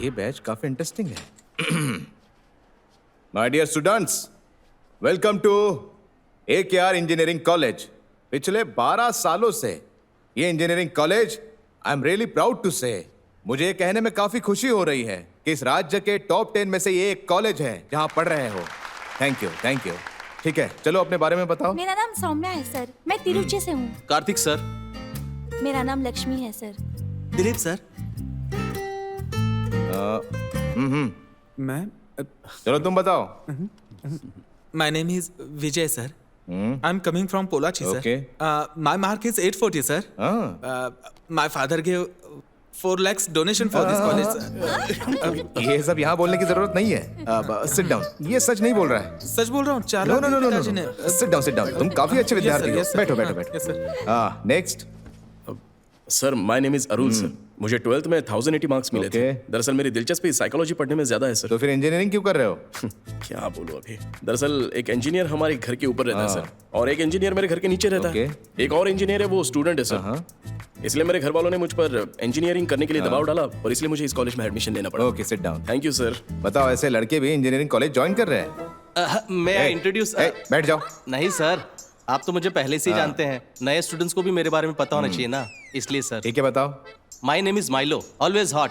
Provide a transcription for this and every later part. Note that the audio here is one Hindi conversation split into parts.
ये बैच काफी इंटरेस्टिंग है। My dear students, welcome to AKR engineering college. पिछले 12 सालों से ये engineering college, I am really proud to say, मुझे ये कहने में काफी खुशी हो रही है कि इस राज्य के टॉप 10 में से ये एक कॉलेज है जहां पढ़ रहे हो। Thank you, thank you. ठीक है, चलो अपने बारे में बताओ। मेरा नाम सौम्या है सर, मैं तिरुचि से हूँ। कार्तिक सर। मेरा नाम लक्ष्मी है सर। दिलीप सर। मैं चलो तुम बताओ। My name is Vijay sir. I'm coming from Polachi sir. Okay. My mark is 840 sir. My father gave 4 lakhs donation for this college sir. ये सब यहाँ बोलने की जरूरत नहीं है। Sit down. ये सच नहीं बोल रहा है। सच बोल रहा हूँ। चार नो लाख नो नो पिताजी नो, ने। Sit down, sit down. तुम काफी अच्छे विद्यार्थी हो। yes, sir. बैठो बैठो बैठो। Yes, sir. Next. Sir my name is Arun sir. मुझे 12th में 1080 मार्क्स मिले थे। Okay. दरअसल मेरी दिलचस्पी साइकोलॉजी पढ़ने में ज्यादा है सर। तो फिर इंजीनियरिंग क्यों कर रहे हो? क्या बोलूं अभी। दरअसल एक इंजीनियर हमारे घर के ऊपर रहता है सर, और एक इंजीनियर मेरे घर के नीचे रहता है। एक और इंजीनियर है, वो स्टूडेंट है सर। इसलिए मेरे घर वालों ने मुझ पर इंजीनियरिंग करने के लिए दबाव डाला और इसलिए मुझे इस कॉलेज में एडमिशन लेना पड़ा। Okay, sit down. Thank you sir. बताओ, ऐसे लड़के भी इंजीनियरिंग कॉलेज ज्वाइन कर रहे हैं? मैं इंट्रोड्यूस बैठ जाओ। नहीं सर, आप तो मुझे पहले से ही जानते हैं। नए स्टूडेंट्स को भी मेरे बारे में पता होना चाहिए ना, इसलिए सर। ठीक है, बताओ। My name is Milo, always hot.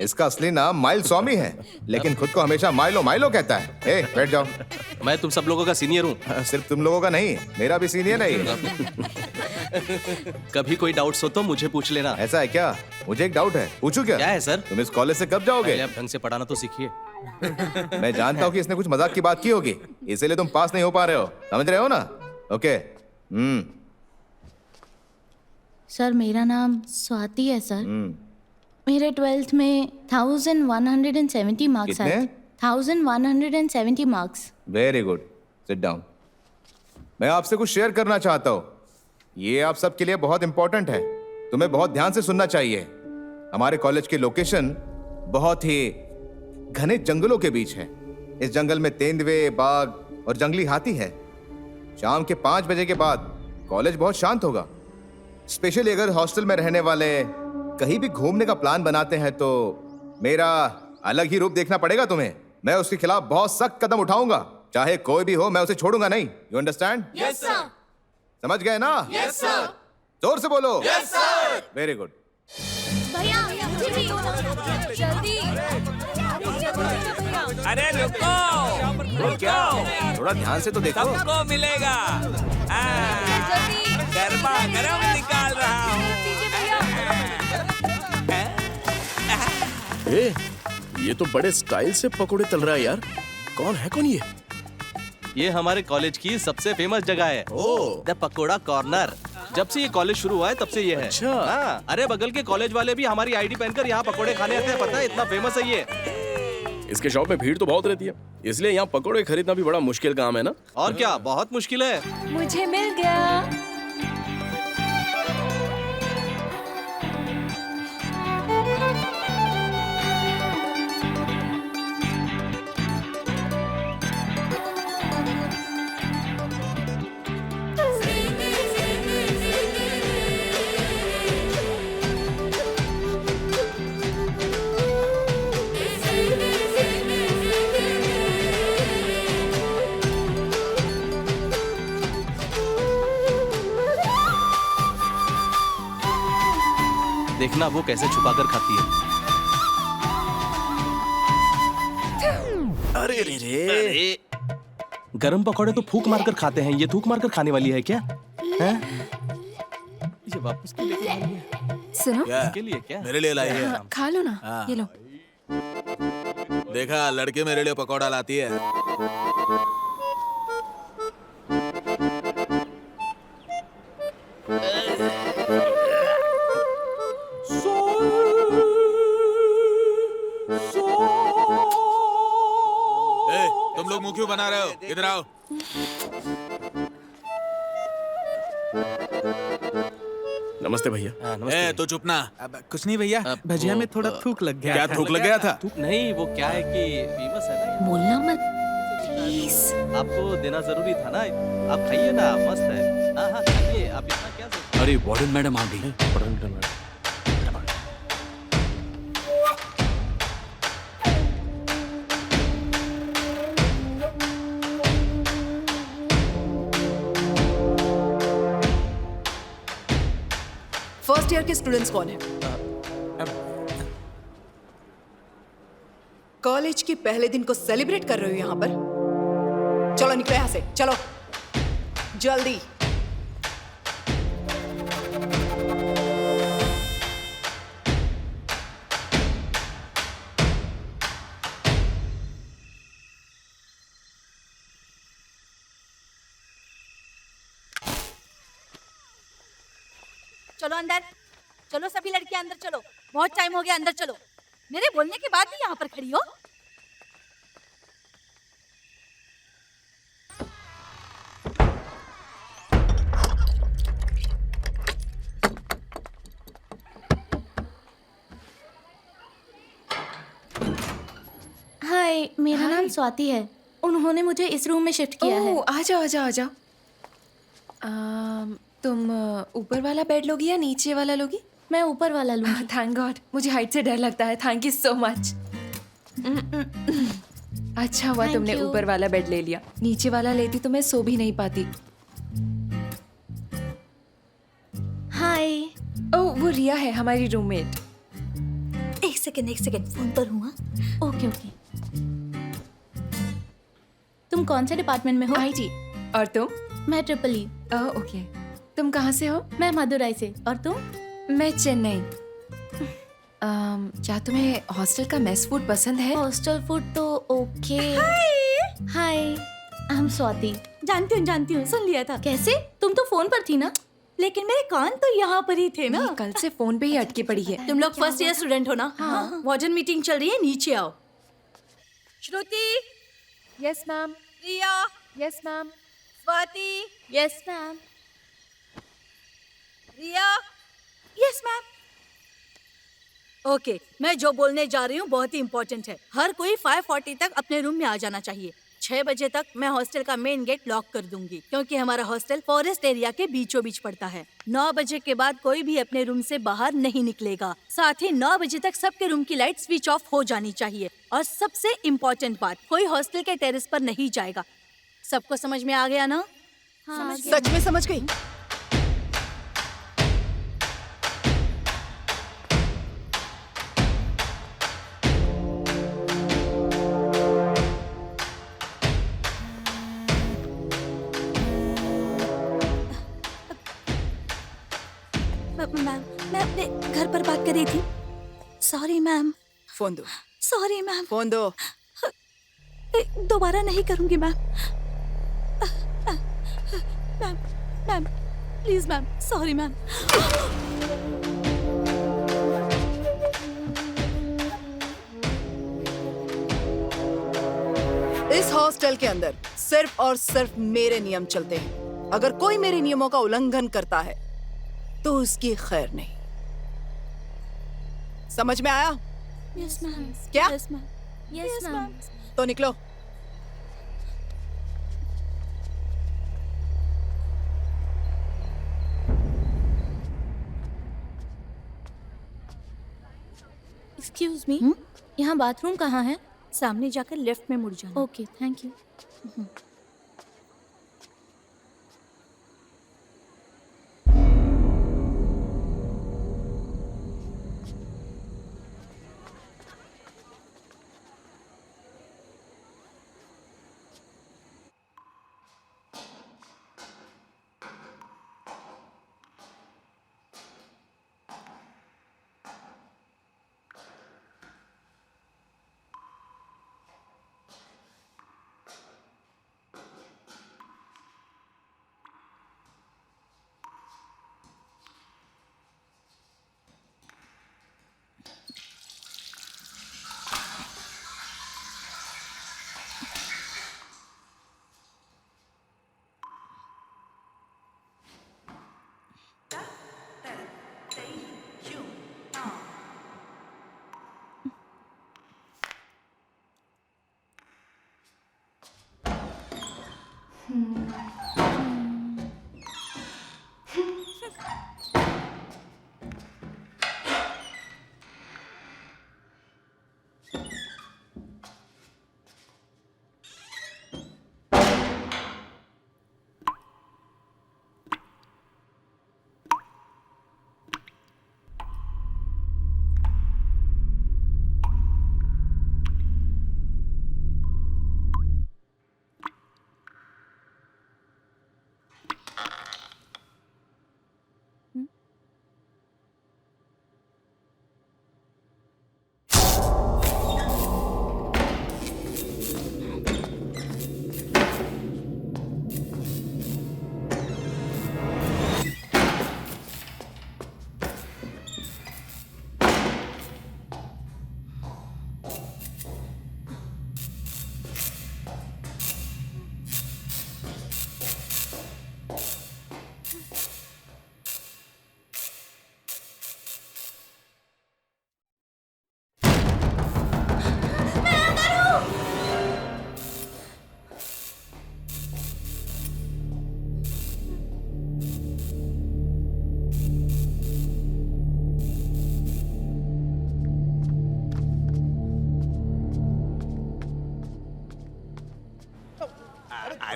इसका असली नाम माइल स्वामी है, लेकिन खुद को हमेशा माइलो माइलो कहता है। बैठ जाओ। मैं तुम सब लोगों का सीनियर हूँ। सिर्फ तुम लोगों का नहीं, मेरा भी सीनियर है। कभी कोई डाउट्स हो तो मुझे पूछ लेना। ऐसा है क्या? मुझे एक डाउट है, पूछूं क्या? क्या है सर? तुम इस कॉलेज से कब जाओगे? पहले आप ढंग से पढ़ाना तो सीखिए। मैं जानता हूँ कि इसने कुछ मजाक की बात की होगी, इसीलिए तुम पास नहीं हो पा रहे हो। समझ रहे हो ना? ओके। सर मेरा नाम स्वाति है सर। मेरे 12th में 1170 मार्क्स आए। कितने? 1170 marks. Very good, sit down. मैं आपसे कुछ शेयर करना चाहता हूँ। ये आप सबके लिए बहुत इंपॉर्टेंट है, तुम्हें बहुत ध्यान से सुनना चाहिए। हमारे कॉलेज की लोकेशन बहुत ही घने जंगलों के बीच है। इस जंगल में तेंदुए, बाघ और जंगली हाथी है। शाम के 5 बजे के बाद कॉलेज बहुत शांत होगा। स्पेशली अगर हॉस्टल में रहने वाले कहीं भी घूमने का प्लान बनाते हैं तो मेरा अलग ही रूप देखना पड़ेगा तुम्हें। मैं उसके खिलाफ बहुत सख्त कदम उठाऊंगा, चाहे कोई भी हो। मैं उसे छोड़ूंगा नहीं। You understand? Yes sir. समझ गए ना? Yes sir. जोर से बोलो। Yes sir. Very good. भैया मुझे भी जल्दी। अरे रुको, थोड़ा ध्यान से तो देखो। सबको मिलेगा। गरबा गरम निकाल रहा हूँ। ये तो बड़े स्टाइल से पकोड़े तल रहा है यार। कौन है कौन ये? ये हमारे कॉलेज की सबसे फेमस जगह है, द पकोड़ा कॉर्नर। जब से ये कॉलेज शुरू हुआ है तब से ये है। अच्छा। हाँ, अरे बगल के कॉलेज वाले भी हमारी आईडी पहनकर यहाँ पकोड़े खाने आते हैं, पता है? इतना फेमस है ये। इसके शॉप में भीड़ तो बहुत रहती है, इसलिए यहाँ पकोड़े खरीदना भी बड़ा मुश्किल काम है ना? और क्या, बहुत मुश्किल है। मुझे मिल गया। देखना वो कैसे छुपा कर खाती है। अरे रे रे। गरम पकौड़े तो फूक मारकर खाते हैं, ये थूक मारकर खाने वाली है क्या? हैं? ये वापस क्यों लेके आई है? सुनो, इसके लिए क्या? मेरे लिए लाई है। खा लो ना, ये लो। देखा, लड़के मेरे लिए पकौड़ा लाती है। तुम लोग मुंह क्यों बना रहे हो? इधर आओ। नमस्ते भैया। ए, तो चुप ना। कुछ नहीं भैया, भजिया में थोड़ा थूक लग गया। क्या थूक लग गया था? नहीं, वो क्या है कि फेमस है ना। बोलना मत प्लीज। आपको देना जरूरी था ना। आप खाइए ना, मस्त है। हाँ हाँ खाइए, आप इतना क्या सोचते हैं? अरे वार्डन मैडम आ गई। फर्स्ट ईयर के स्टूडेंट्स कौन है? कॉलेज के पहले दिन को सेलिब्रेट कर रहे हो यहाँ पर? चलो निकलो यहाँ से, चलो जल्दी। चलो अंदर, चलो सभी लड़कियां अंदर चलो, बहुत टाइम हो गया, अंदर चलो। मेरे बोलने के बाद भी यहाँ पर खड़ी हो। हाय, मेरा नाम स्वाति है। उन्होंने मुझे इस रूम में शिफ्ट किया है। आ जाओ आ जाओ आ जाओ। तुम ऊपर वाला बेड लोगी या नीचे वाला लोगी? मैं ऊपर वाला लूंगी। थैंक गॉड, मुझे हाइट से डर लगता है। Thank you so much. अच्छा हुआ Thank तुमने you. ऊपर वाला बेड ले लिया। नीचे वाला लेती तो मैं सो भी नहीं पाती। हाय। ओह, वो रिया है, हमारी रूममेट। एक सेकंड, फोन पर हूँ। हाँ? Okay okay. तुम कौन से डिपार्टमेंट में हो? आईटी। और तुम? मैं ट्रिपल ई। Oh okay. तुम कहाँ से हो? मैं मदुराई से। और तुम? मैं चेन्नई। क्या तुम्हें हॉस्टल का मेस फूड पसंद है? हॉस्टल फूड तो okay. Hi, I am Swati. जानती हूँ, सुन लिया था। कैसे? तुम तो फोन पर थी ना? लेकिन मेरे कान तो यहाँ पर ही थे ना। ये कल से फोन पे ही अटकी पड़ी है। तुम लोग फर्स्ट ईयर स्टूडेंट हो ना? हाँ। वार्डन मीटिंग चल रही है, नीचे आओ। Shruti, yes ma'am. Riya, yes ma'am. Swati, yes ma'am. Riya, yes ma'am. Okay, मैं जो बोलने जा रही हूँ बहुत ही इम्पोर्टेंट है। हर कोई 5:40 तक अपने रूम में आ जाना चाहिए। 6 बजे तक मैं हॉस्टल का मेन गेट लॉक कर दूंगी, क्योंकि हमारा हॉस्टल फॉरेस्ट एरिया के बीचों बीच पड़ता है। 9 बजे के बाद कोई भी अपने रूम से बाहर नहीं निकलेगा। साथ ही 9 बजे तक सबके रूम की लाइट स्विच ऑफ हो जानी चाहिए। और सबसे इम्पोर्टेंट बात, कोई हॉस्टल के टेरेस पर नहीं जाएगा। सबको समझ में आ गया ना? हाँ, सच में समझ गई? मैम, मैं अपने घर पर बात कर रही थी। Sorry ma'am. फोन दो, सॉरी मैम। फोन दो। दोबारा नहीं करूंगी ma'am. Ma'am, ma'am, please ma'am, sorry ma'am. इस हॉस्टल के अंदर सिर्फ और सिर्फ मेरे नियम चलते हैं। अगर कोई मेरे नियमों का उल्लंघन करता है तो उसकी खैर नहीं। समझ में आया? Yes ma'am. क्या? Yes ma'am. Yes ma'am. तो निकलो। एक्सक्यूज मी, यहाँ बाथरूम कहाँ है? सामने जाकर लेफ्ट में मुड़ जाना। Okay, thank you.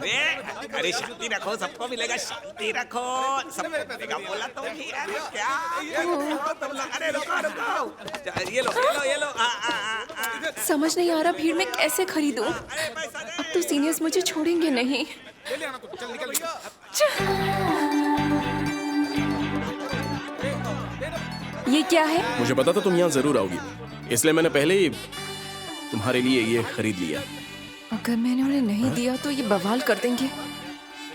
अरे अरे शांति रखो, सबको मिलेगा, शांति रखो, सबको मिलेगा, बोला तो भी। अरे क्या तुम लोग, अरे रुको रुको, ये लो समझ नहीं आ रहा भीड़ में कैसे खरीदूं। अब तो सीनियर्स मुझे छोड़ेंगे नहीं। ये क्या है? मुझे पता था तुम यहाँ जरूर आओगी, इसलिए मैंने पहले ही तुम्हारे लिए ये खरीद लिया। अगर मैंने उन्हें नहीं दिया तो ये बवाल कर देंगे।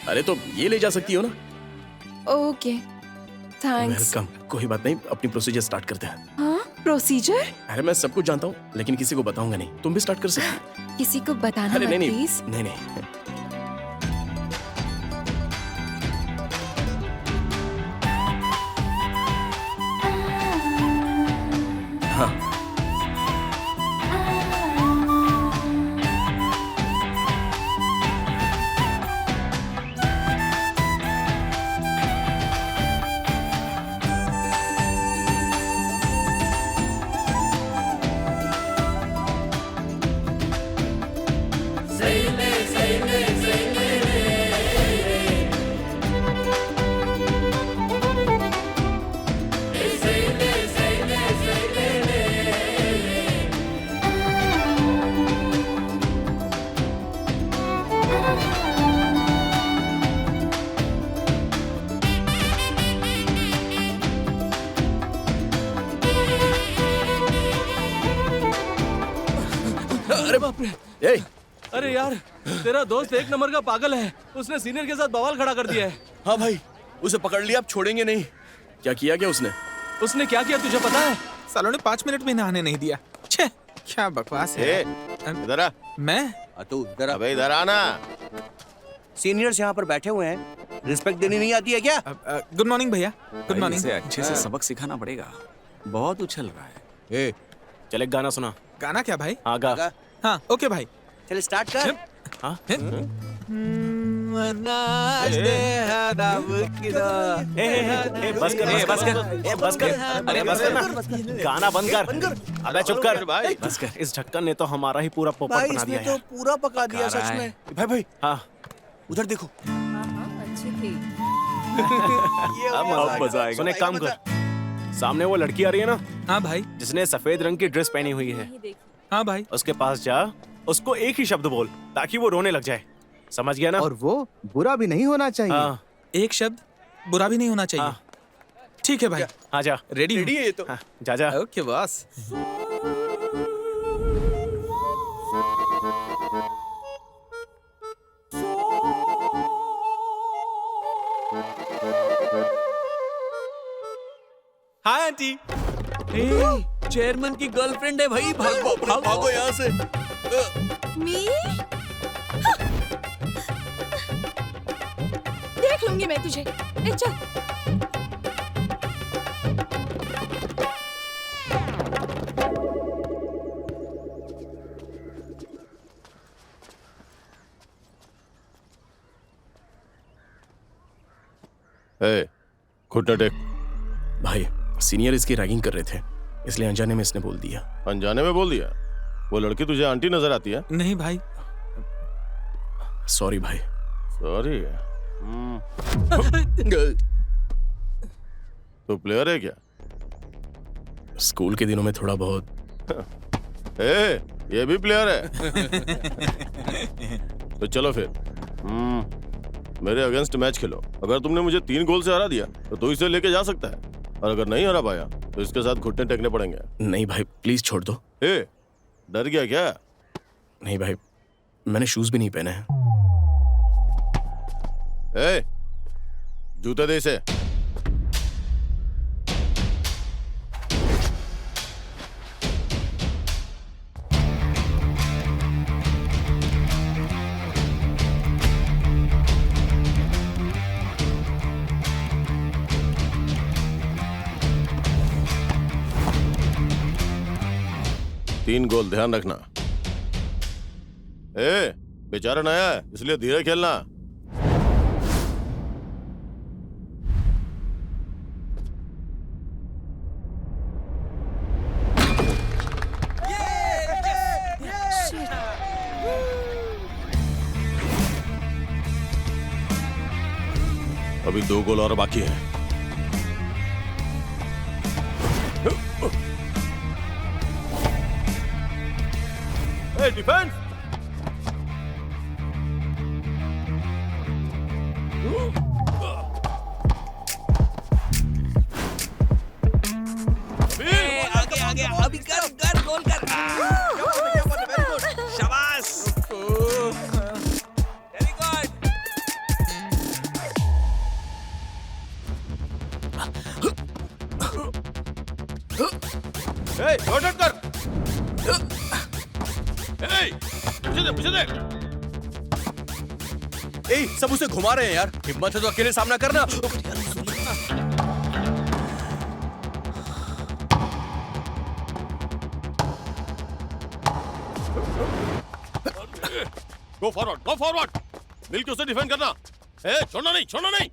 अरे तो ये ले जा सकती हो ना। Okay thanks. वेलकम। कोई बात नहीं, अपनी प्रोसीजर स्टार्ट करते हैं। हाँ प्रोसीजर? अरे मैं सब कुछ जानता हूँ, लेकिन किसी को बताऊंगा नहीं। तुम भी स्टार्ट कर सकती हो। किसी को बताना अरे मत नहीं प्लीज। नहीं नहीं। हाँ अरे बाप रे। ए, अरे यार, तेरा दोस्त एक नंबर का पागल है। उसने सीनियर के साथ बवाल खड़ा कर दिया है। हाँ भाई, उसे पकड़ लिया, अब छोड़ेंगे नहीं। क्या किया क्या उसने? उसने क्या किया तुझे पता है? सालों ने 5 मिनट में नहाने नहीं दिया। छे, क्या बकवास है। इधर आ। मैं? तू इधर आ। अबे इधर आना। सीनियर्स यहाँ पर बैठे हुए हैं, रिस्पेक्ट देनी नहीं आती है क्या? गुड मॉर्निंग भैया। Good morning. इसे अच्छे से सबक सिखाना पड़ेगा, बहुत उछल रहा है। चल एक गाना सुना। गाना क्या भाई? हाँ गा। हाँ ओके भाई। चल स्टार्ट कर। हाँ? बस कर। अरे बस कर ना। गाना बंद कर। अबे चुप कर। बस कर। इस ढक्कन ने तो हमारा ही पूरा पोपट भाई बना इसने दिया तो है। पूरा पका दिया सच में। भाई भाई हाँ। उधर देखो। अब मजा आएगा। सुन एक काम कर, सामने वो लड़की आ रही है ना, हाँ भाई। जिसने सफेद रंग की ड्रेस पहनी हुई है, हाँ भाई। उसके पास जा, उसको एक ही शब्द बोल ताकि वो रोने लग जाए। समझ गया ना? और वो बुरा भी नहीं होना चाहिए। हाँ। एक शब्द बुरा भी नहीं होना चाहिए। हाँ। ठीक है भाई। हाँ जा। रेडी रेडी है ये तो। हाँ, जा जा। Okay boss. Hi aunty. Chairman की गर्लफ्रेंड है भाई। भागो भागो यहाँ से। मी देख लूंगी मैं तुझे। ए चल। घुटना टेक। भाई सीनियर इसकी रैगिंग कर रहे थे, इसलिए अनजाने में इसने बोल दिया। अनजाने में बोल दिया? वो लड़की तुझे आंटी नजर आती है? नहीं भाई। सॉरी भाई। सॉरी? तो प्लेयर है क्या? स्कूल के दिनों में थोड़ा बहुत। ये भी प्लेयर है? तो चलो फिर मेरे अगेंस्ट मैच खेलो। अगर तुमने मुझे 3 गोल से हरा दिया तो तू इसे लेके जा सकता है, और अगर नहीं हरा पाया तो इसके साथ घुटने टेकने पड़ेंगे। नहीं भाई प्लीज छोड़ दो। डर गया क्या? नहीं भाई, मैंने शूज भी नहीं पहने हैं। जूते दे इसे। तीन गोल, ध्यान रखना। बेचारा नया है इसलिए धीरे खेलना। अभी 2 गोल और बाकी है। डिफेंस! आगे आगे अभी कर कर गोल कर शाबाश वेरी गुड रोटेट कर। पीछे दे। सब उसे घुमा रहे हैं यार, हिम्मत है तो अकेले सामना करना। Go forward. मिलके उसे डिफेंड करना। छोड़ना नहीं।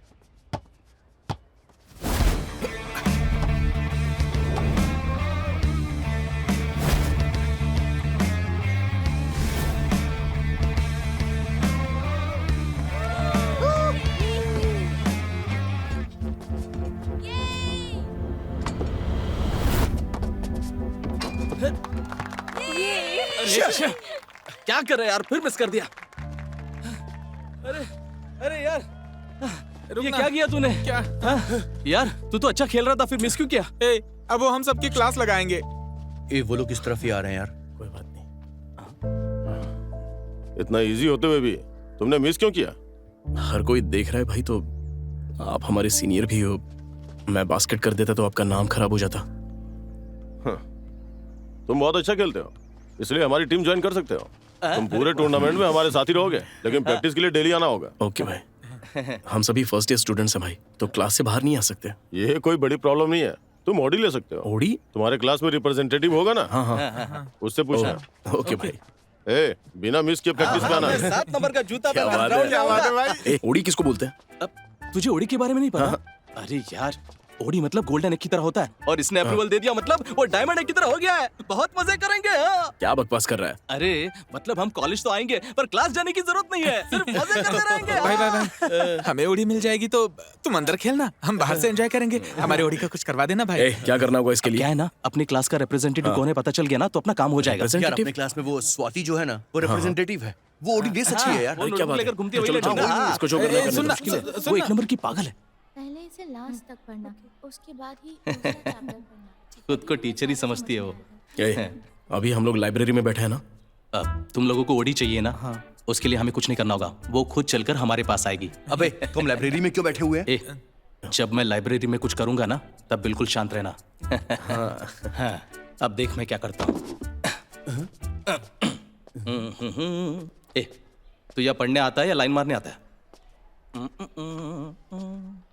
क्या कर रहे हैं यार, फिर मिस कर दिया। अरे यार, ये क्या किया तूने? क्या? यार तू तो अच्छा खेल रहा था, फिर मिस क्यों किया? अब वो हम सबकी क्लास लगाएंगे। वो लोग किस तरफ ही आ रहे हैं यार? कोई बात नहीं। इतना इजी होते हुए भी तुमने मिस क्यों किया? हर कोई देख रहा है भाई, तो आप हमारे सीनियर भी हो। मैं बास्केट कर देता तो आपका नाम खराब हो जाता। तुम बहुत अच्छा खेलते हो, इसलिए हमारी टीम ज्वाइन कर सकते हो। तुम पूरे टूर्नामेंट में हमारे साथ ही रहोगे, लेकिन प्रैक्टिस के लिए डेली आना होगा। ओके भाई। हम सभी फर्स्ट ईयर स्टूडेंट्स हैं भाई, तो क्लास से बाहर नहीं आ सकते। ये कोई बड़ी प्रॉब्लम नहीं है, तुम ओडी ले सकते हो। ओडी? तुम्हारे क्लास में रिप्रेजेंटेटिव होगा ना? हाँ। उससे पूछना। ओके भाई। बिना मिस के प्रैक्टिस पे आना। 7 नंबर का जूता क्या बात है? ओडी किसको बोलते हैं? अब तुझे ओडी के बारे में नहीं पता? अरे यार, ओडी मतलब गोल्डन एग की तरह होता है, और इसने अप्रूवल दे दिया मतलब वो डायमंड एग की तरह हो गया है। बहुत मजे करेंगे। क्या बकवास कर रहा है? अरे मतलब हम कॉलेज तो आएंगे, पर क्लास जाने की जरूरत नहीं है, सिर्फ मजे करते रहेंगे। भाई हमें ओडी मिल जाएगी तो तुम अंदर खेलना, हम बाहर से एंजॉय करेंगे। हमारे ओडी का कुछ करवा देना भाई। क्या करना होगा इसके लिए? क्या है ना, अपनी क्लास का रिप्रेजेंटेटिव कौन है पता चल गया ना, तो अपना काम हो जाएगा। यार अपने क्लास में वो स्वाति जो है ना, वो रिप्रेजेंटेटिव है, वो ओडी दे सकती है यार। क्या बात है? घूमती हुई इसको जो करना है मुश्किल है। वो एक नंबर की पागल है। पहले इसे लास्ट तक पढ़ना, उसके बाद ही दूसरा चैप्टर पढ़ना। खुद को टीचर ही समझती है वो। अभी हम लोग लाइब्रेरी में बैठे हैं ना। अब तुम लोगों को ओडी चाहिए ना? हाँ। उसके लिए हमें कुछ नहीं करना होगा, वो खुद चलकर हमारे पास आएगी। अबे तुम लाइब्रेरी में क्यों बैठे हुए हैं? जब मैं लाइब्रेरी में कुछ करूंगा ना, तब बिल्कुल शांत रहना। हाँ, अब देख मैं क्या करता हूँ। तू या पढ़ने आता है या लाइन मारने आता है?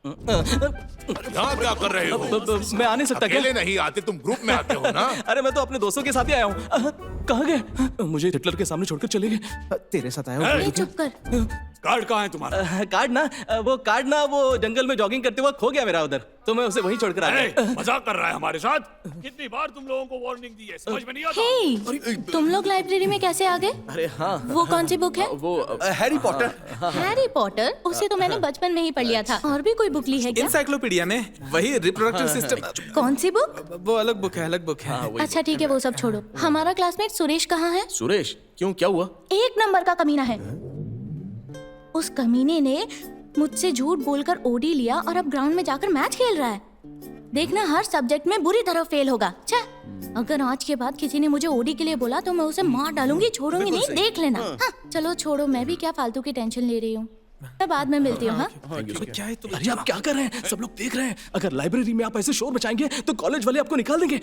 यहाँ क्या कर रहे हो? मैं आ नहीं सकता क्या? अकेले नहीं आते, तुम ग्रुप में आते हो ना? अरे मैं तो अपने दोस्तों के साथ ही आया हूँ। कहाँ गए? मुझे हिटलर के सामने छोड़कर चले गए। तेरे साथ आया हूँ। चुप कर। कार्ड कहाँ है तुम्हारा? कार्ड ना वो जंगल में जॉगिंग करते वक्त खो गया मेरा उधर, तो मैं उसे वहीं छोड़कर आ गया। मजाक कर रहा है हमारे साथ? कितनी बार तुम लोगों को वार्निंग दी है, समझ में नहीं आता? हे, तुम लोग लाइब्रेरी में कैसे आ गए? अरे हाँ, वो कौन सी बुक है? वो हैरी पॉटर। Harry Potter? उसे तो मैंने बचपन में ही पढ़ लिया था। और भी कोई बुक ली है क्या? इंसाइक्लोपीडिया में वही रिप्रोडक्टिव सिस्टम। कौन सी बुक? वो अलग बुक है। अच्छा ठीक है, वो सब छोड़ो। हमारा क्लासमेट सुरेश कहाँ है? सुरेश? क्यों, क्या हुआ? 1 नंबर का कमीना है। उस कमीने ने मुझसे झूठ बोलकर ओडी लिया और अब ग्राउंड में जाकर मैच खेल रहा है। देखना हर सब्जेक्ट में बुरी तरह फेल होगा। छे, अगर आज के बाद किसी ने मुझे ओडी के लिए बोला तो मैं उसे मार डालूंगी, छोड़ूंगी नहीं, देख लेना। हाँ, चलो छोड़ो, मैं भी क्या फालतू की टेंशन ले रही हूँ। मैं बाद में मिलती हूँ। क्या है? अरे आप क्या कर रहे हैं? सब लोग देख रहे हैं। अगर लाइब्रेरी में आप ऐसे शोर मचाएंगे तो कॉलेज वाले आपको निकाल देंगे।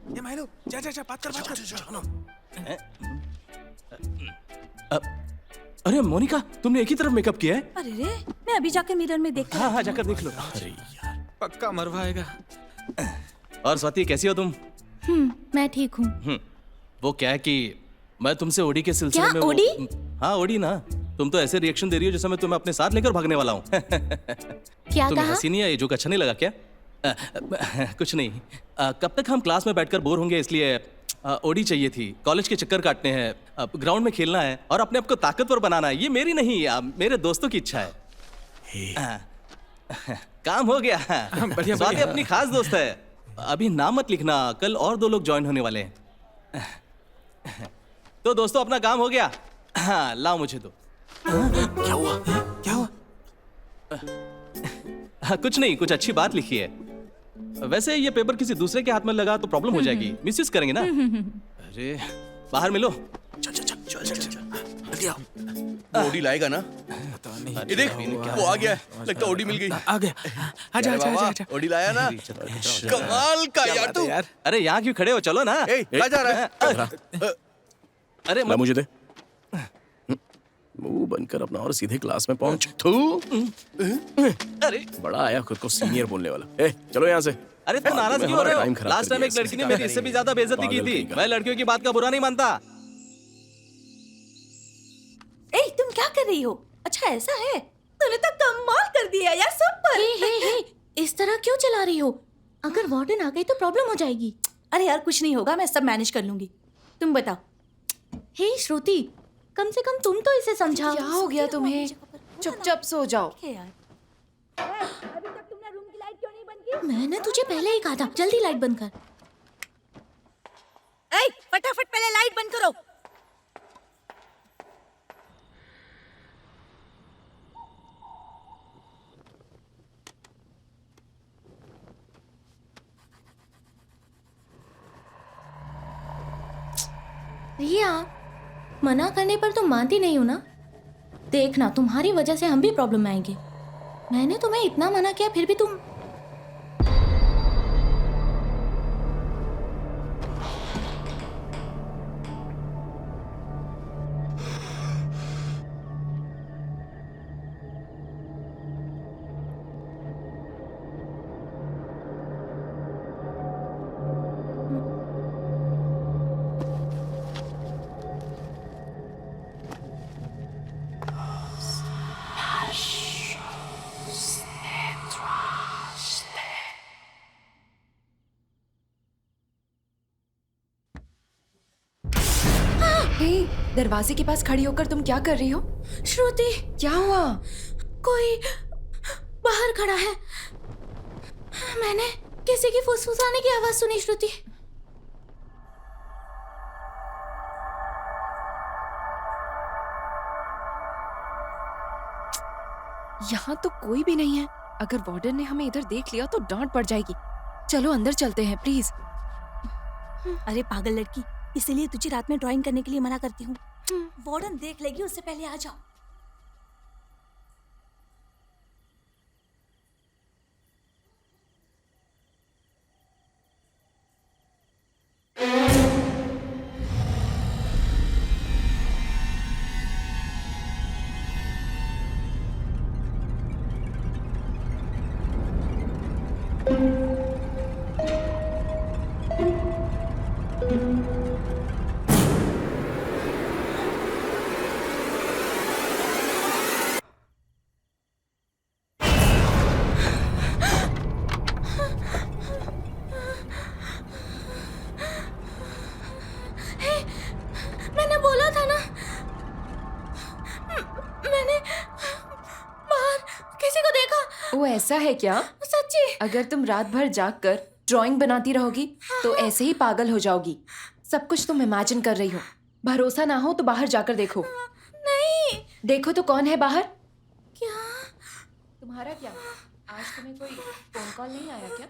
ये माइलो, जा बात कर। अरे मोनिका, तुमने एक ही तरफ मेकअप किया है? अरे रे, मैं अभी जाकर मिरर में देख। हाँ, जाकर देख लो। अरे यार, पक्का मरवाएगा। और स्वाति कैसी हो तुम? मैं ठीक हूँ। वो क्या है कि मैं तुमसे ओडी के सिलसिले क्या, में ओडी? हाँ ओडी ना। तुम तो ऐसे रिएक्शन दे रही हो जैसे मैं तुम्हें अपने साथ लेकर भागने वाला हूँ। क्या तुम्हें कहा? हंसी नहीं आई? जोक अच्छा नहीं लगा क्या? कुछ नहीं। कब तक हम क्लास में बैठकर बोर होंगे, इसलिए ओडी चाहिए थी, कॉलेज के चक्कर काटने हैं, अब ग्राउंड में खेलना है और अपने आप को ताकतवर बनाना है। ये मेरी नहीं, मेरे दोस्तों की इच्छा है। काम हो गया। बढ़िया, स्वाति बढ़िया। अपनी खास दोस्त है। अभी नाम मत लिखना, कल और 2 लोग ज्वाइन होने वाले हैं। तो दोस्तों अपना काम हो गया। हाँ, लाओ मुझे दो। क्या हुआ? क्या हुआ? कुछ नहीं, कुछ अच्छी बात लिखी है। वैसे ये पेपर किसी दूसरे के हाथ में लगा तो प्रॉब्लम हो जाएगी, मिसयूज करेंगे ना। अरे बाहर मिलो। चल चल चल चल चल चल जल्दी आओ। वो ओडी लाएगा ना? ये देख वो आ गया है। लगता है ओडी मिल गई। आ गया। आजा आजा आजा आजा। ओडी लाया ना? कमाल का यार तू। अरे यहाँ क्यों खड़े हो, चलो ना। कहाँ जा रहा है? अरे ला मुझे दे। मुंह बनकर अपना और सीधे क्लास में पहुंच। थू। अरे बड़ा आया खुद को सीनियर बोलने वाला। ए चलो यहाँ से। अरे तुम नाराज क्यों हो रहे हो? लास्ट टाइम एक लड़की ने मेरी इससे भी ज्यादा बेइज्जती की थी। मैं लड़कियों की बात का बुरा नहीं मानता। ए, तुम क्या कर रही हो? अच्छा ऐसा है, तूने तो कमाल कर दिया यार सब पर। हे, इस तरह क्यों चला रही हो? अगर वार्डन आ गई तो प्रॉब्लम हो जाएगी। अरे यार कुछ नहीं होगा, मैं सब मैनेज कर लूंगी। तुम बताओ। हे श्रुति, कम से कम तुम तो इसे समझाओ। क्या हो गया तुम्हें? चुपचाप सो जाओ। यार अभी तक तुमने रूम की लाइट क्यों नहीं बंद की? मैंने तुझे पहले ही कहा था, जल्दी लाइट बंद कर। ए, फटाफट पहले लाइट बंद करो। रिया, मना करने पर तुम मानती नहीं हो ना। देखना, तुम्हारी वजह से हम भी प्रॉब्लम में आएंगे। मैंने तुम्हें इतना मना किया फिर भी तुम। हे, दरवाजे के पास खड़ी होकर तुम क्या कर रही हो? श्रुति, क्या हुआ? कोई बाहर खड़ा है। मैंने किसी की फुसफुसाने की आवाज सुनी श्रुति। यहाँ तो कोई भी नहीं है। अगर वार्डन ने हमें इधर देख लिया तो डांट पड़ जाएगी। चलो अंदर चलते हैं प्लीज। अरे पागल लड़की, इसीलिए तुझे रात में ड्राइंग करने के लिए मना करती हूँ। वार्डन देख लेगी, उससे पहले आ जाओ। मैंने बोला था ना, मैंने बाहर किसी को देखा। वो ऐसा है क्या? सच्ची। अगर तुम रात भर जागकर ड्राइंग बनाती रहोगी तो ऐसे ही पागल हो जाओगी। सब कुछ तुम इमेजिन कर रही हो। भरोसा ना हो तो बाहर जाकर देखो। नहीं। देखो तो कौन है बाहर? क्या? तुम्हारा क्या? आज तुम्हें कोई फोन कॉल नहीं आया क्या?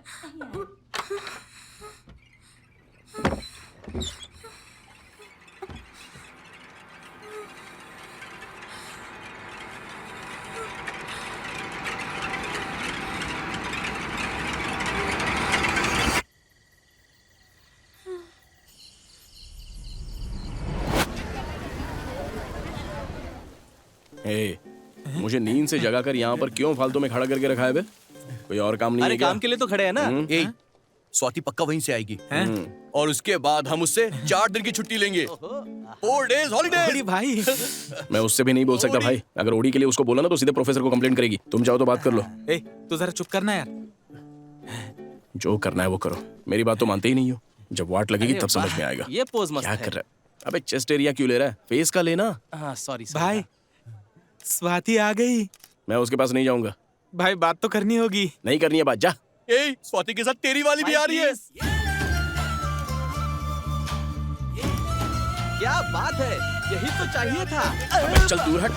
ए, मुझे नींद से जगाकर यहाँ पर क्यों फालतू में खड़ा करके रखा है बे? कोई और काम नहीं अरे है क्या? काम के लिए तो खड़े हैं ना। ए, स्वाति पक्का वहीं से आएगी। और उसके बाद हम उससे 4 दिन की छुट्टी लेंगे। 4 days हॉलीडे। भाई मैं उससे भी नहीं बोल सकता भाई। अगर ओडी के लिए उसको बोला ना तो सीधे प्रोफेसर को कंप्लेंट करेगी। तुम चाहो तो बात कर लो। ए, तू जरा चुप करना यार। जो करना है वो करो, मेरी बात तो मानते ही नहीं हो। जब वाट लगेगी अरे तब समझ वाह, में आएगा। ये पोज मस्त क्या है। कर रहा है? अबे चेस्ट एरिया क्यों ले रहा है? फेस का लेना। हाँ सॉरी भाई स्वाति आ गई। मैं उसके पास नहीं जाऊंगा। भाई बात तो करनी होगी। नहीं करनी है बात, जा। ए, स्वाति के साथ तेरी वाली भी आ रही है। क्या बात है, यही तो चाहिए था। अबे चल दूर हट।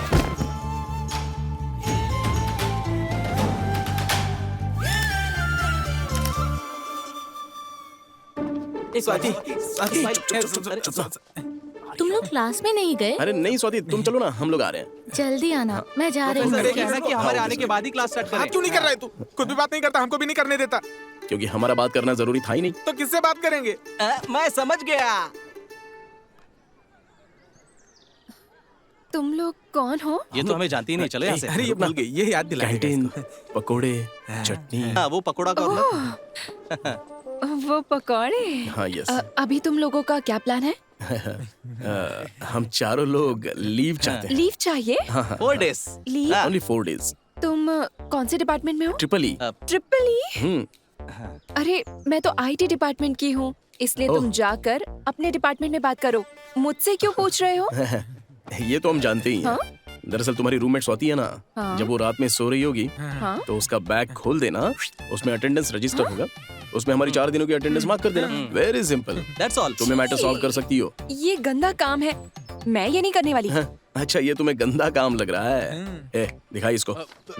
स्वाति तुम लोग क्लास में नहीं गए? अरे नहीं स्वाति, तुम चलो ना, हम लोग आ रहे हैं। जल्दी आना, मैं जा रही सर ये हूँ। कहना कि हमारे आने के बाद ही क्लास स्टार्ट करें। आप क्यों नहीं कर रहे? तू खुद भी बात नहीं करता, हमको भी नहीं करने देता। क्योंकि हमारा बात करना जरूरी था ही नहीं। तो किससे बात करेंगे? मैं समझ गया। तुम लोग कौन हो? ये तो हमें जानती ही नहीं, चलो यहाँ से। अरे ये भूल गई, ये याद दिलाएगा कैंटीन, इसको। पकोड़े, चटनी। हाँ वो पकोड़ा कॉर्नर। वो पकौड़े। हाँ यस। अभी तुम लोगों का क्या प्लान है? हम चारों लोग लीव चाहते हैं। लीव चाहिए? 4 days। लीव? Only 4 days। तुम कौन से डिपार्टमेंट में हो? Triple E. Triple E? अरे मैं तो आईटी डिपार्टमेंट की हूँ, इसलिए तुम जाकर अपने डिपार्टमेंट में बात करो, मुझसे क्यों पूछ रहे हो? ये तो हम जानते ही हैं। हाँ? दरअसल तुम्हारी रूममेट स्वाति है ना, हाँ? जब वो रात में सो रही होगी हाँ? तो उसका बैग खोल देना, उसमें अटेंडेंस रजिस्टर होगा, उसमें हमारी 4 दिनों की अटेंडेंस मार्क कर देना। Very simple, that's all. तुम्हें मैटर सॉल्व कर सकती हो। ये गंदा काम है, मैं ये नहीं करने वाली। अच्छा ये तुम्हें गंदा काम लग रहा है? ए दिखाई इसको। तो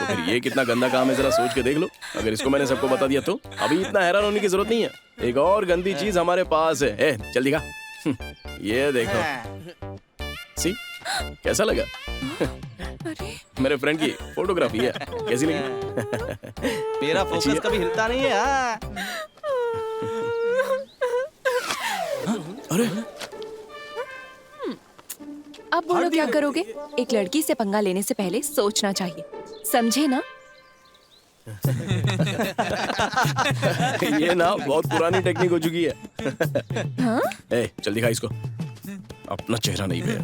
फिर ये कितना गंदा काम है जरा सोच के देख लो। अगर इसको मैंने सबको बता दिया तो अभी इतना हैरान होने की जरूरत नहीं है। एक और गंदी चीज हमारे पास है। ए चल दिखा। ये देखो, सी कैसा लगा? मेरे फ्रेंड की फोटोग्राफी है, कैसी लगी? मेरा फोकस कभी हिलता नहीं है। अरे अब बोलो क्या करोगे? एक लड़की से पंगा लेने से पहले सोचना चाहिए, समझे ना? ये ना बहुत पुरानी टेक्निक हो चुकी है। हाँ? ए चल दिखा इसको। अपना चेहरा नहीं बे,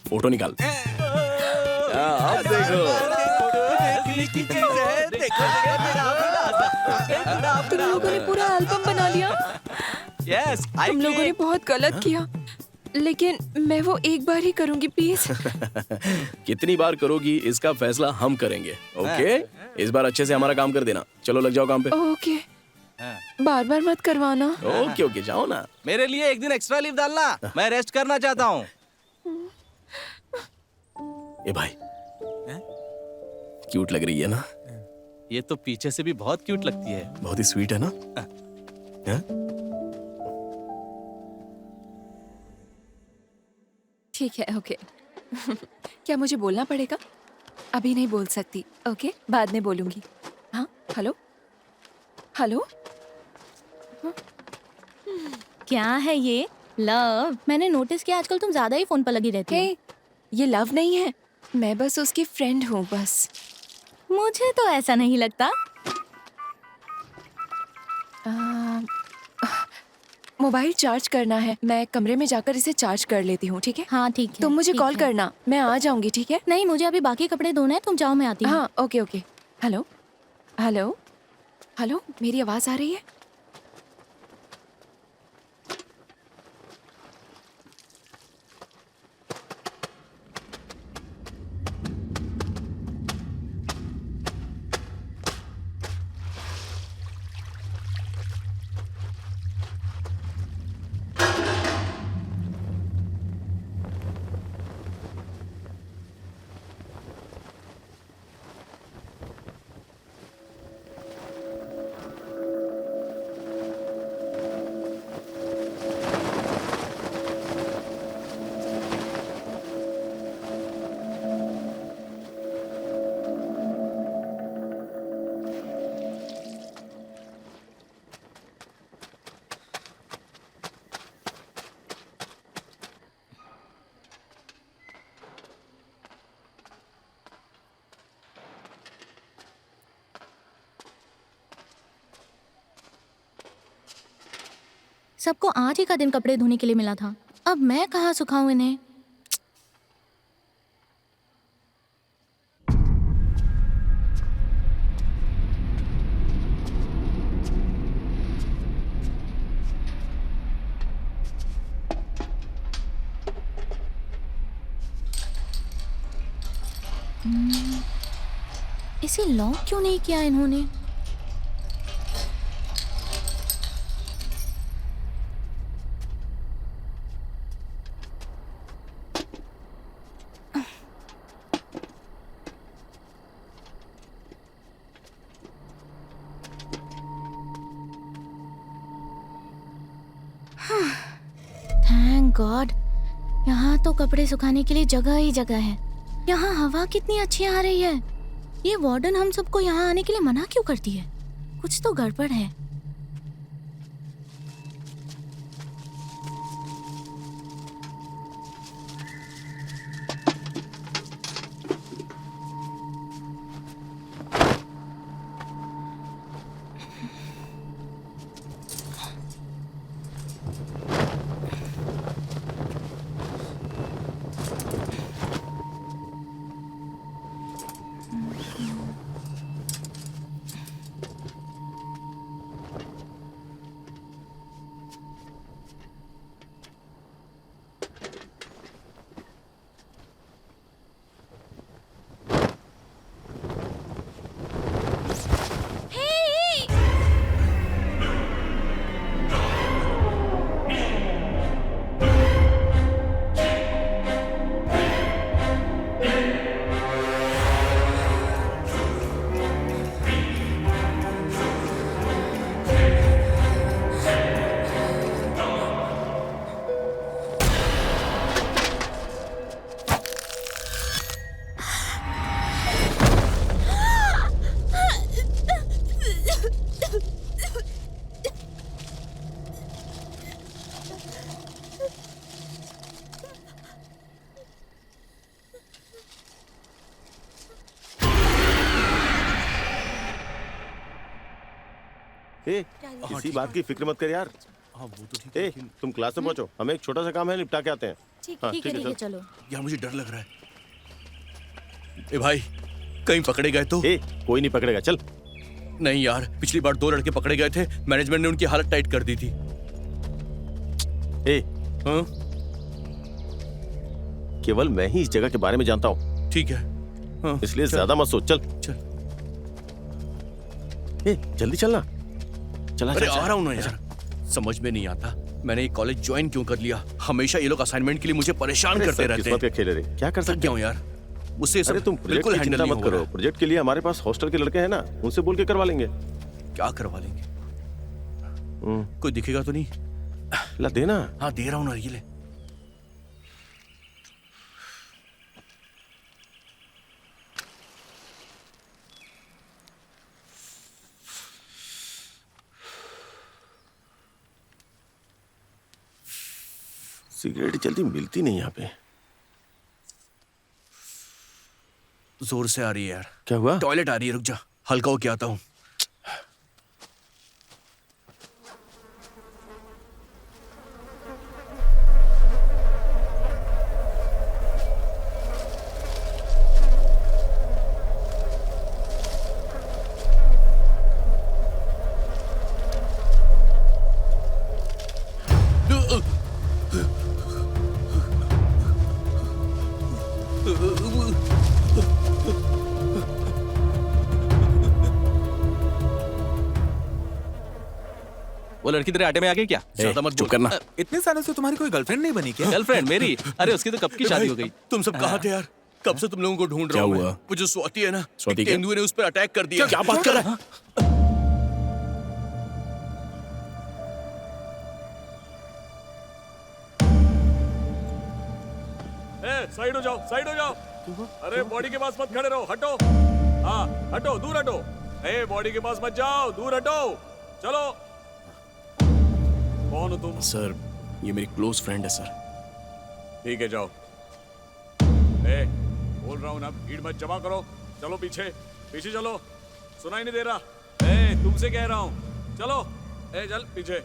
फोटो निकाल। अब देखो। तुम लोगों ने पूरा एल्बम बना लिया। यस, तुम लोगों ने बहुत गलत किया, लेकिन मैं वो एक बार ही करूंगी प्लीज। कितनी बार करोगी इसका फैसला हम करेंगे, ओके? इस बार अच्छे से हमारा काम कर देना। चलो लग जाओ काम पे। ओके, बार बार मत करवाना। ओके ओके जाओ ना। मेरे लिए एक दिन एक्स्ट्रा लीव डालना, मैं रेस्ट करना चाहता हूँ। ए भाई, क्यूट लग रही है ना? ये तो पीछे से भी बहुत क्यूट लगती है। बहुत ही स्वीट है ना? हाँ? ठीक है, ओके। क्या मुझे बोलना पड़ेगा? अभी नहीं बोल सकती, ओके? बाद में बोलूंगी। हाँ, हेलो हेलो। क्या है ये? लव? मैंने नोटिस किया आजकल तुम ज्यादा ही फोन पर लगी रहती हो। ये लव नहीं है, मैं बस उसकी फ्रेंड हूँ बस। मुझे तो ऐसा नहीं लगता। मोबाइल चार्ज करना है, मैं कमरे में जाकर इसे चार्ज कर लेती हूँ, ठीक है? हाँ ठीक है। तुम मुझे ठीक कॉल है। करना, मैं आ जाऊंगी, ठीक है? नहीं, मुझे अभी बाकी कपड़े धोना है, तुम जाओ मैं आती हूँ। हाँ okay okay. Hello hello hello, मेरी आवाज आ रही है? सबको आज ही का दिन कपड़े धोने के लिए मिला था, अब मैं कहाँ सुखाऊं इन्हें? इसे लॉक क्यों नहीं किया इन्होंने? थैंक गॉड, यहाँ तो कपड़े सुखाने के लिए जगह ही जगह है। यहाँ हवा कितनी अच्छी आ रही है। ये वार्डन हम सबको यहाँ आने के लिए मना क्यों करती है? कुछ तो गड़बड़ है। किसी बात की फिक्र मत कर यार। हाँ वो तो ठीक है। तुम क्लास में पहुंचो, हमें एक छोटा सा काम है, निपटा के आते हैं। ठीक है, चलो। यार मुझे डर लग रहा है। ए भाई, कहीं पकड़े गए तो? कोई नहीं पकड़ेगा, चल। नहीं यार, पिछली बार 2 लड़के पकड़े गए थे, मैनेजमेंट ने उनकी हालत टाइट कर दी थी। हाँ? केवल मैं ही इस जगह के बारे में जानता हूँ। ठीक है। हाँ, इसलिए ज्यादा मत सोच, चल। जल्दी चलना। चला। अरे आ रहा हूँ ना यार। समझ में नहीं आता मैंने ये कॉलेज ज्वाइन क्यों कर लिया। हमेशा ये लोग असाइनमेंट के लिए मुझे परेशान करते रहते हैं। खेले रहे, क्या कर सकते हूँ यार। मुझसे अरे तुम बिल्कुल चिंता मत करो। प्रोजेक्ट के लिए हमारे पास हॉस्टल के लड़के हैं ना, उनसे बोल के करवा लेंगे। क्या करवा लेंगे? कोई दिखेगा तो नहीं? ला देना। हाँ दे रहा हूँ ना, ये ले। सिगरेट जल्दी मिलती नहीं यहाँ पे। जोर से आ रही है यार। क्या हुआ? टॉयलेट आ रही है, रुक जा, हल्का होके आता हूँ। वो लड़की तेरे आटे में आ गई क्या? ज्यादा मत चुप करना। इतने सालों से तुम्हारी कोई गर्लफ्रेंड नहीं बनी क्या? गर्लफ्रेंड मेरी? अरे उसकी तो कब की शादी हो गई। तुम सब कहाँ थे यार? कब से तुम लोगों को ढूंढ रहा हूँ। क्या हुआ? वो जो स्वाति है ना, स्वाति क्या? तेंदुए ने उस पर अटैक कर दिया। क्या बात कर रहा है? साइड हो जाओ, साइड हो जाओ। अरे बॉडी के पास मत खड़े रहो, हटो। हाँ हटो, दूर हटो। बॉडी के पास मत जाओ, दूर हटो। चलो। कौन हो तुम? सर ये मेरी क्लोज फ्रेंड है सर। ठीक है जाओ। बोल रहा हूँ ना, भीड़ मत जमा करो। चलो पीछे, पीछे चलो। सुनाई नहीं दे रहा? तुमसे कह रहा हूँ, चलो। चल पीछे।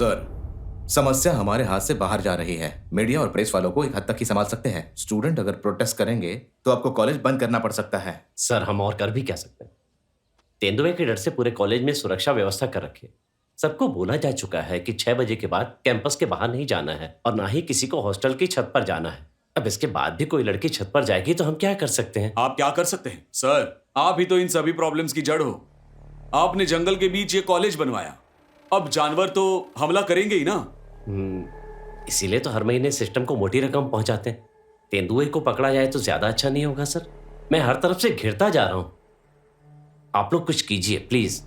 सर, समस्या हमारे हाथ से बाहर जा रही है। मीडिया और प्रेस वालों को एक हद तक ही संभाल सकते हैं। स्टूडेंट अगर प्रोटेस्ट करेंगे तो आपको कॉलेज बंद करना पड़ सकता है। सर, हम और कर भी क्या सकते हैं? तेंदुए के डर से पूरे कॉलेज में सुरक्षा व्यवस्था कर रखी है। सबको बोला जा चुका है कि 6 बजे के बाद कैंपस के बाहर नहीं जाना है और ना ही किसी को हॉस्टल की छत पर जाना है। अब इसके बाद भी कोई लड़की छत पर जाएगी तो हम क्या कर सकते हैं? आप क्या कर सकते हैं सर? आप ही तो इन सभी प्रॉब्लम्स की जड़ हो। आपने जंगल के बीच ये कॉलेज बनवाया, अब जानवर तो हमला करेंगे ही ना। इसीलिए तो हर महीने सिस्टम को मोटी रकम पहुंचाते हैं। तेंदुए को पकड़ा जाए तो ज्यादा अच्छा नहीं होगा सर? मैं हर तरफ से घिरता जा रहा हूं। आप लोग कुछ कीजिए प्लीज।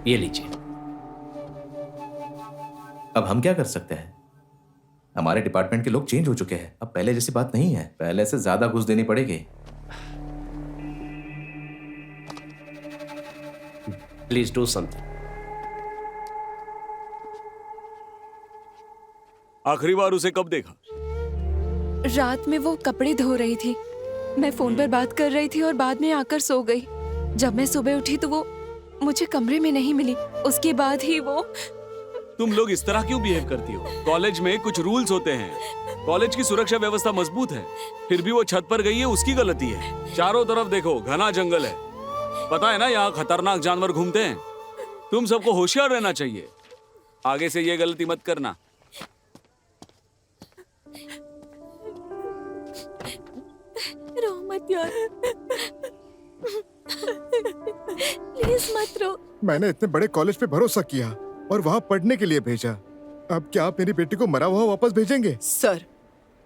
ये लीजिए। अब हम क्या कर सकते हैं? हमारे डिपार्टमेंट के लोग चेंज हो चुके हैं। अब पहले जैसी बात नहीं है, पहले से ज्यादा घूस देनी पड़ेगी। Please do something. आखिरी बार उसे कब देखा? रात में वो कपड़े धो रही थी। मैं फोन पर बात कर रही थी और बाद में आकर सो गई। जब मैं सुबह उठी तो वो मुझे कमरे में नहीं मिली। उसके बाद ही वो... तुम लोग इस तरह क्यों बिहेव करती हो? कॉलेज में कुछ रूल्स होते हैं। कॉलेज की सुरक्षा व्यवस्था मजबूत है, फिर भी वो छत पर गई है, उसकी गलती है। चारों तरफ देखो, घना जंगल है। पता है ना यहाँ खतरनाक जानवर घूमते हैं। तुम सबको होशियार रहना चाहिए। आगे से ये गलती मत करना। रो मत यार, प्लीज मत रो। मैंने इतने बड़े कॉलेज पे भरोसा किया और वहाँ पढ़ने के लिए भेजा। अब क्या आप मेरी बेटी को मरा हुआ वापस भेजेंगे? सर,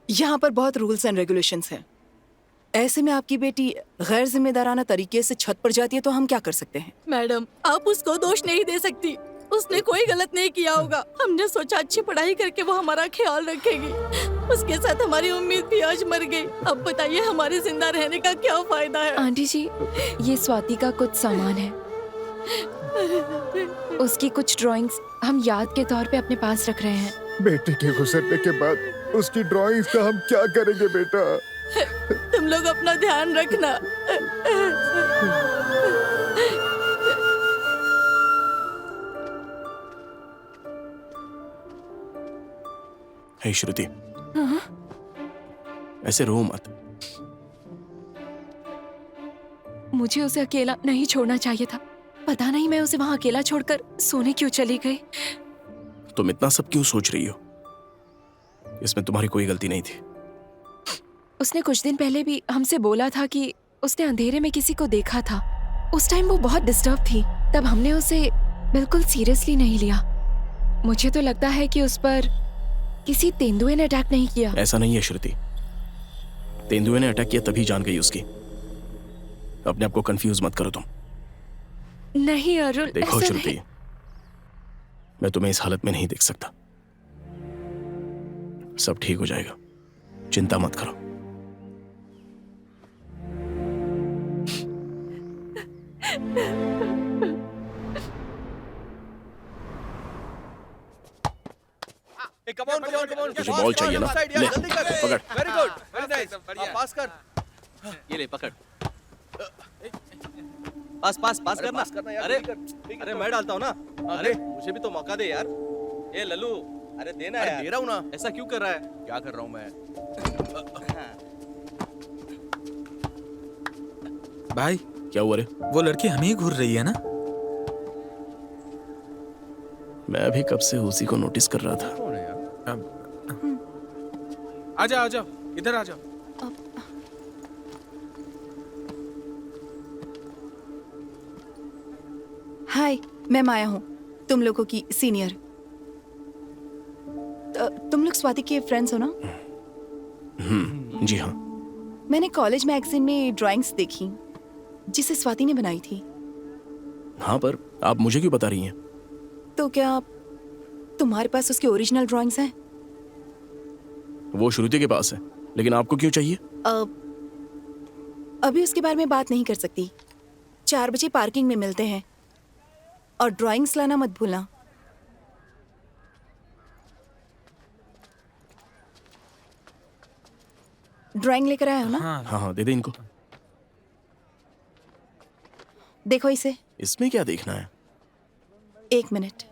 यहाँ पर बहुत रूल्स एंड रेगुलेशंस हैं। ऐसे में आपकी बेटी गैर जिम्मेदाराना तरीके से छत पर जाती है तो हम क्या कर सकते हैं? मैडम, आप उसको दोष नहीं दे सकती। उसने कोई गलत नहीं किया होगा। हमने सोचा अच्छी पढ़ाई करके वो हमारा ख्याल रखेगी। उसके साथ हमारी उम्मीद भी आज मर गई। अब बताइए हमारे जिंदा रहने का क्या फायदा है? आंटी जी, ये स्वाति का कुछ सामान है। उसकी कुछ ड्राइंग्स हम याद के तौर पे अपने पास रख रहे हैं। बेटे के गुजरने के बाद उसकी ड्राइंग्स का हम क्या करेंगे बेटा? तुम लोग अपना ध्यान रखना। हे श्रुति, ऐसे रो मत। मुझे उसे अकेला नहीं छोड़ना चाहिए था। पता नहीं मैं उसे वहां अकेला छोड़कर सोने क्यों चली गई। तुम इतना सब क्यों सोच रही हो? इसमें तुम्हारी कोई गलती नहीं थी। उसने कुछ दिन पहले भी हमसे बोला था कि उसने अंधेरे में किसी को देखा था। उस टाइम वो बहुत डिस्टर्ब थी, तब हमने उसे बिल्कुल सीरियसली नहीं लिया। मुझे तो लगता है कि उस पर किसी तेंदुए ने अटैक नहीं किया। ऐसा नहीं है श्रुति, तेंदुए ने अटैक किया तभी जान गई उसकी। अपने आप को कंफ्यूज मत करो तुम। नहीं अरुण, देखो ऐसा श्रुति, मैं तुम्हें इस हालत में नहीं देख सकता। सब ठीक हो जाएगा, चिंता मत करो। तुझे बॉल चाहिए ना? ले, पकड़। Very good, very nice. Pass कर। ये ले पकड़। पास करना यार। अरे मैं डालता हूँ ना। अरे मुझे भी तो मौका दे यार। ए लल्लू, अरे देना यार। दे रहा हूँ ना। ऐसा क्यों कर रहा है? क्या कर रहा हूँ मैं? भाई क्या हुआ रे? वो लड़की हमें ही घूर रही है ना? मैं भी कब से उसी को नोटिस कर रहा था। आ जाओ, इधर आ जाओ। हाय, मैं माया हूँ, तुम लोगों की सीनियर। तुम लोग स्वाति के फ्रेंड्स हो ना? जी हाँ। मैंने कॉलेज मैगजीन में ड्राइंग्स देखी जिसे स्वाति ने बनाई थी। हाँ, पर आप मुझे क्यों बता रही हैं? तो क्या तुम्हारे पास उसके ओरिजिनल ड्राइंग्स हैं? वो श्रुति के पास है, लेकिन आपको क्यों चाहिए? अभी उसके बारे में बात नहीं कर सकती। 4 बजे पार्किंग में मिलते हैं और ड्राइंग्स लाना मत भूलना। ड्राइंग लेकर आए हो ना? हाँ, दे दे इनको। देखो इसे। इसमें क्या देखना है? 1 मिनट।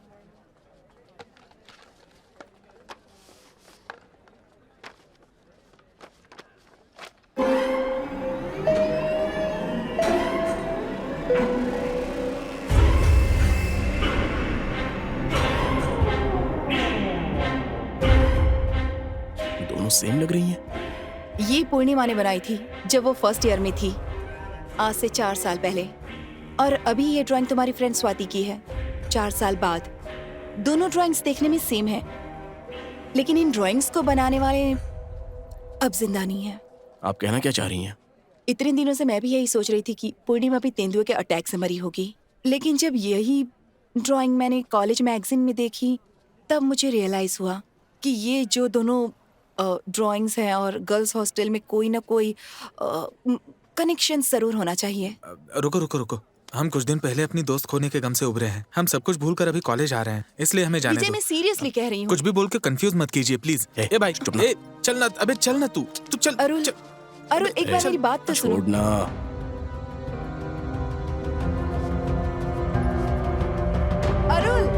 दोनों सेम लग रही हैं। ये पूर्णिमा ने बनाई थी जब वो फर्स्ट ईयर में थी, आज से 4 साल पहले। और अभी ये ड्राइंग तुम्हारी फ्रेंड स्वाति की है, 4 साल बाद। दोनों ड्राइंग्स देखने में सेम है, लेकिन इन ड्राइंग्स को बनाने वाले अब जिंदा नहीं है। आप कहना क्या चाह रही हैं? इतने दिनों से मैं भी यही सोच रही थी कि पूर्णिमा भी तेंदुए के अटैक से मरी होगी, लेकिन जब यही ड्राइंग मैंने कॉलेज मैगजीन में देखी तब मुझे रियलाइज हुआ कि ये जो दोनों ड्राइंग्स हैं और गर्ल्स हॉस्टल में कोई ना कोई कनेक्शन जरूर होना चाहिए। रुको रुको रुको, हम कुछ दिन पहले अपनी दोस्त खोने के गम से उभरे हैं। हम सब कुछ भूलकर अभी कॉलेज आ रहे हैं, इसलिए हमें जाने विजय, दो। मैं सीरियसली कह रही हूँ। कुछ भी बोल के कंफ्यूज मत कीजिए प्लीज। ए भाई, ए चलना, अबे चलना, तू चल। अरुण, एक बार मेरी बात तो सुनो। छोड़ना। अरुण,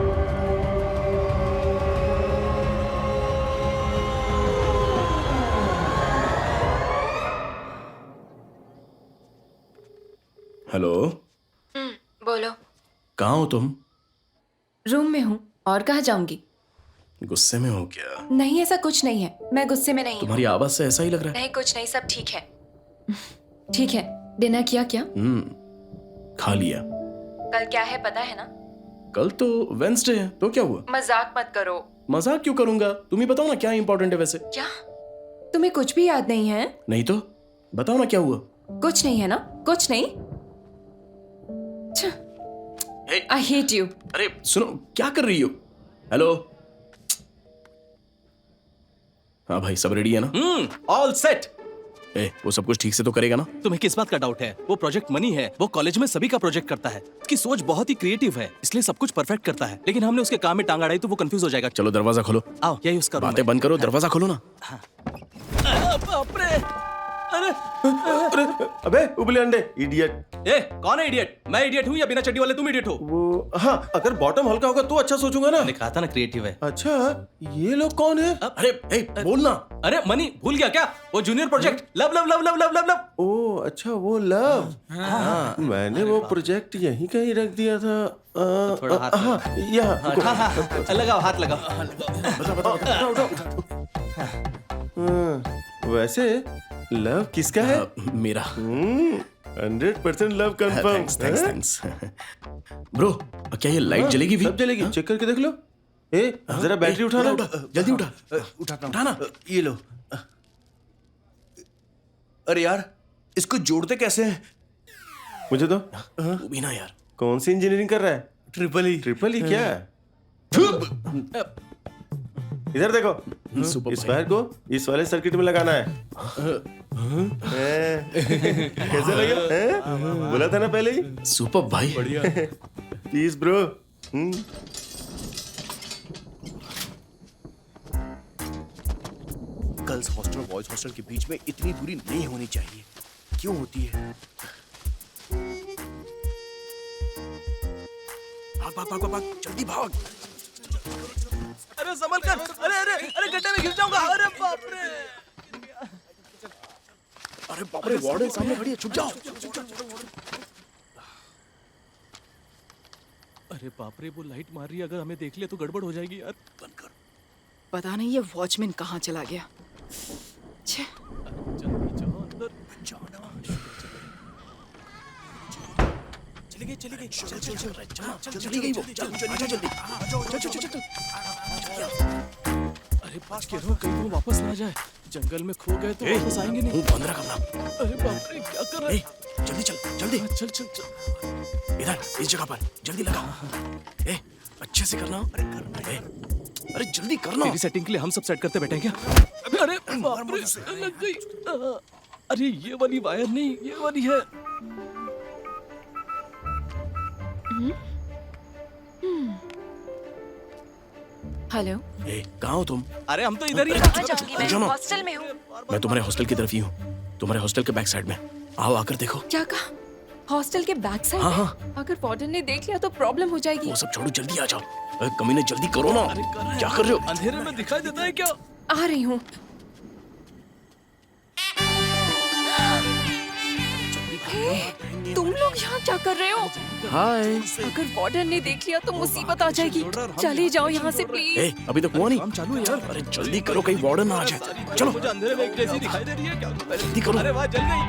हेलो, बोलो। कहाँ हो तुम? रूम में हूँ, और कहाँ जाऊंगी? गुस्से में हो क्या? नहीं, ऐसा कुछ नहीं है, मैं गुस्से में नहीं हूँ। तुम्हारी आवाज से ऐसा ही लग रहा है। नहीं, कुछ नहीं, सब ठीक है। ठीक है, डिनर किया क्या? खा लिया। कल क्या है पता है ना? कल तो वेंसडे है, तो क्या हुआ? मजाक मत करो। मजाक क्यों करूंगा? तुम ही बताओ ना क्या इंपॉर्टेंट है वैसे। क्या तुम्हें कुछ भी याद नहीं है? नहीं तो बताओ ना क्या हुआ। कुछ नहीं है ना? कुछ नहीं। I hate you. अरे सुनो, क्या कर रही हो? हेलो। हाँ भाई, सब रेडी है ना? All set. वो सब कुछ ठीक से तो करेगा ना? तुम्हें किस बात का डाउट है? वो प्रोजेक्ट मनी है, वो कॉलेज में सभी का प्रोजेक्ट करता है। उसकी सोच बहुत ही क्रिएटिव है, इसलिए सब कुछ परफेक्ट करता है। लेकिन हमने उसके काम में टांग अड़ाई तो वो कंफ्यूज हो जाएगा। चलो दरवाजा खोलो। आओ, यही उसका रूम है। बातें बंद करो, दरवाजा खोलो ना। बाप रे! अरे अबे उबले अंडे, इडियट। ए, कौन है इडियट? मैं इडियट हूँ या बिना चड्डी वाले तुम इडियट हो? वो हाँ, अगर बॉटम हल्का होगा तो अच्छा सोचूंगा ना। मैंने कहा था ना क्रिएटिव है। अच्छा, ये लोग कौन है? अरे बोलना। अरे मनी, भूल गया क्या? वो junior project love love love love love love love. ओ अच्छा, वो लव। हाँ, मैंने वो प्रोजेक्ट यहीं कहीं रख दिया था। थोड़ा हाथ हाँ, यहाँ। लगाओ, हाथ लगाओ। वैसे लव किसका है? मेरा। 100% लव कंफर्म। थैंक्स। ब्रो, क्या ये लाइट जलेगी भी? सब जलेगी, चेक करके देख लो। जरा बैटरी उठाना। जल्दी उठा। उठाना। ये लो। अरे यार, इसको जोड़ते कैसे हैं? मुझे तो तू भी ना यार। कौन सी इंजीनियरिंग कर रहा है? Triple E. ट्रिपल ई क्या है? इधर देखो, इस वायर को इस वाले सर्किट में लगाना है। कैसे लगा? बोला था ना पहले ही। सुपर भाई। बढ़िया। Please bro. गर्ल्स हॉस्टल और बॉयज हॉस्टल के बीच में इतनी दूरी नहीं होनी चाहिए। क्यों होती है? भाग भाग भाग भाग, जल्दी भाग। अरे संभल कर। अरे अरे अरे, गड्ढे में गिर जाऊंगा। अरे बाप रे! अरे बाप रे, वार्डन सामने खड़ी है, छुप जाओ। अरे बाप रे, वो लाइट मार रही है, अगर हमें देख लिया तो गड़बड़ हो जाएगी यार। बंद कर। पता नहीं ये वॉचमैन कहाँ चला गया। छे। चली गई वो। चल जल्दी। अरे पास के रहो, कहीं वो वापस ना जाए। जंगल में खो गए तो वापस आएंगे नहीं। बंद रख अपना। अरे बाप रे, क्या कर रहा है? जल्दी चल, जल्दी। चल चल चल। इधर, इस जगह पर जल्दी लगा। अच्छे से करना। अरे जल्दी करना। तेरी सेटिंग के लिए हम सब सेट करते बैठे हैं क्या? अरे बाप रे, लग गई। अरे ये वाली वायर नहीं, ये वाली है। हेलो। कहाँ हो तुम? अरे हम तो इधर ही कहाँ जाऊंगी मैं? हॉस्टल में हूँ। मैं तुम्हारे हॉस्टल की तरफ ही हूँ, तुम्हारे हॉस्टल के बैक साइड में। आओ, आकर देखो। क्या कहा? हॉस्टल के बैक साइड? हाँ। अगर वार्डन ने देख लिया तो प्रॉब्लम हो जाएगी। वो सब छोड़ो, जल्दी आ जाओ। अरे कमीने, जल्दी करो ना। क्या कर रहे हो? अंधेरे में दिखाई देता है क्या? आ रही हूँ। तुम लोग यहाँ क्या कर रहे हो? हाय। अगर वार्डन ने देख लिया तो मुसीबत आ जाएगी। चले जाओ यहाँ से प्लीज। अभी तक हुआ नहीं। काम चालू है यार। अरे जल्दी करो, कहीं वार्डन ना आ जाए। चलो। मुझे अंधेरे में एक जैसी दिखाई दे रही है क्या? जल्दी करो। अरे वाह, जल गई।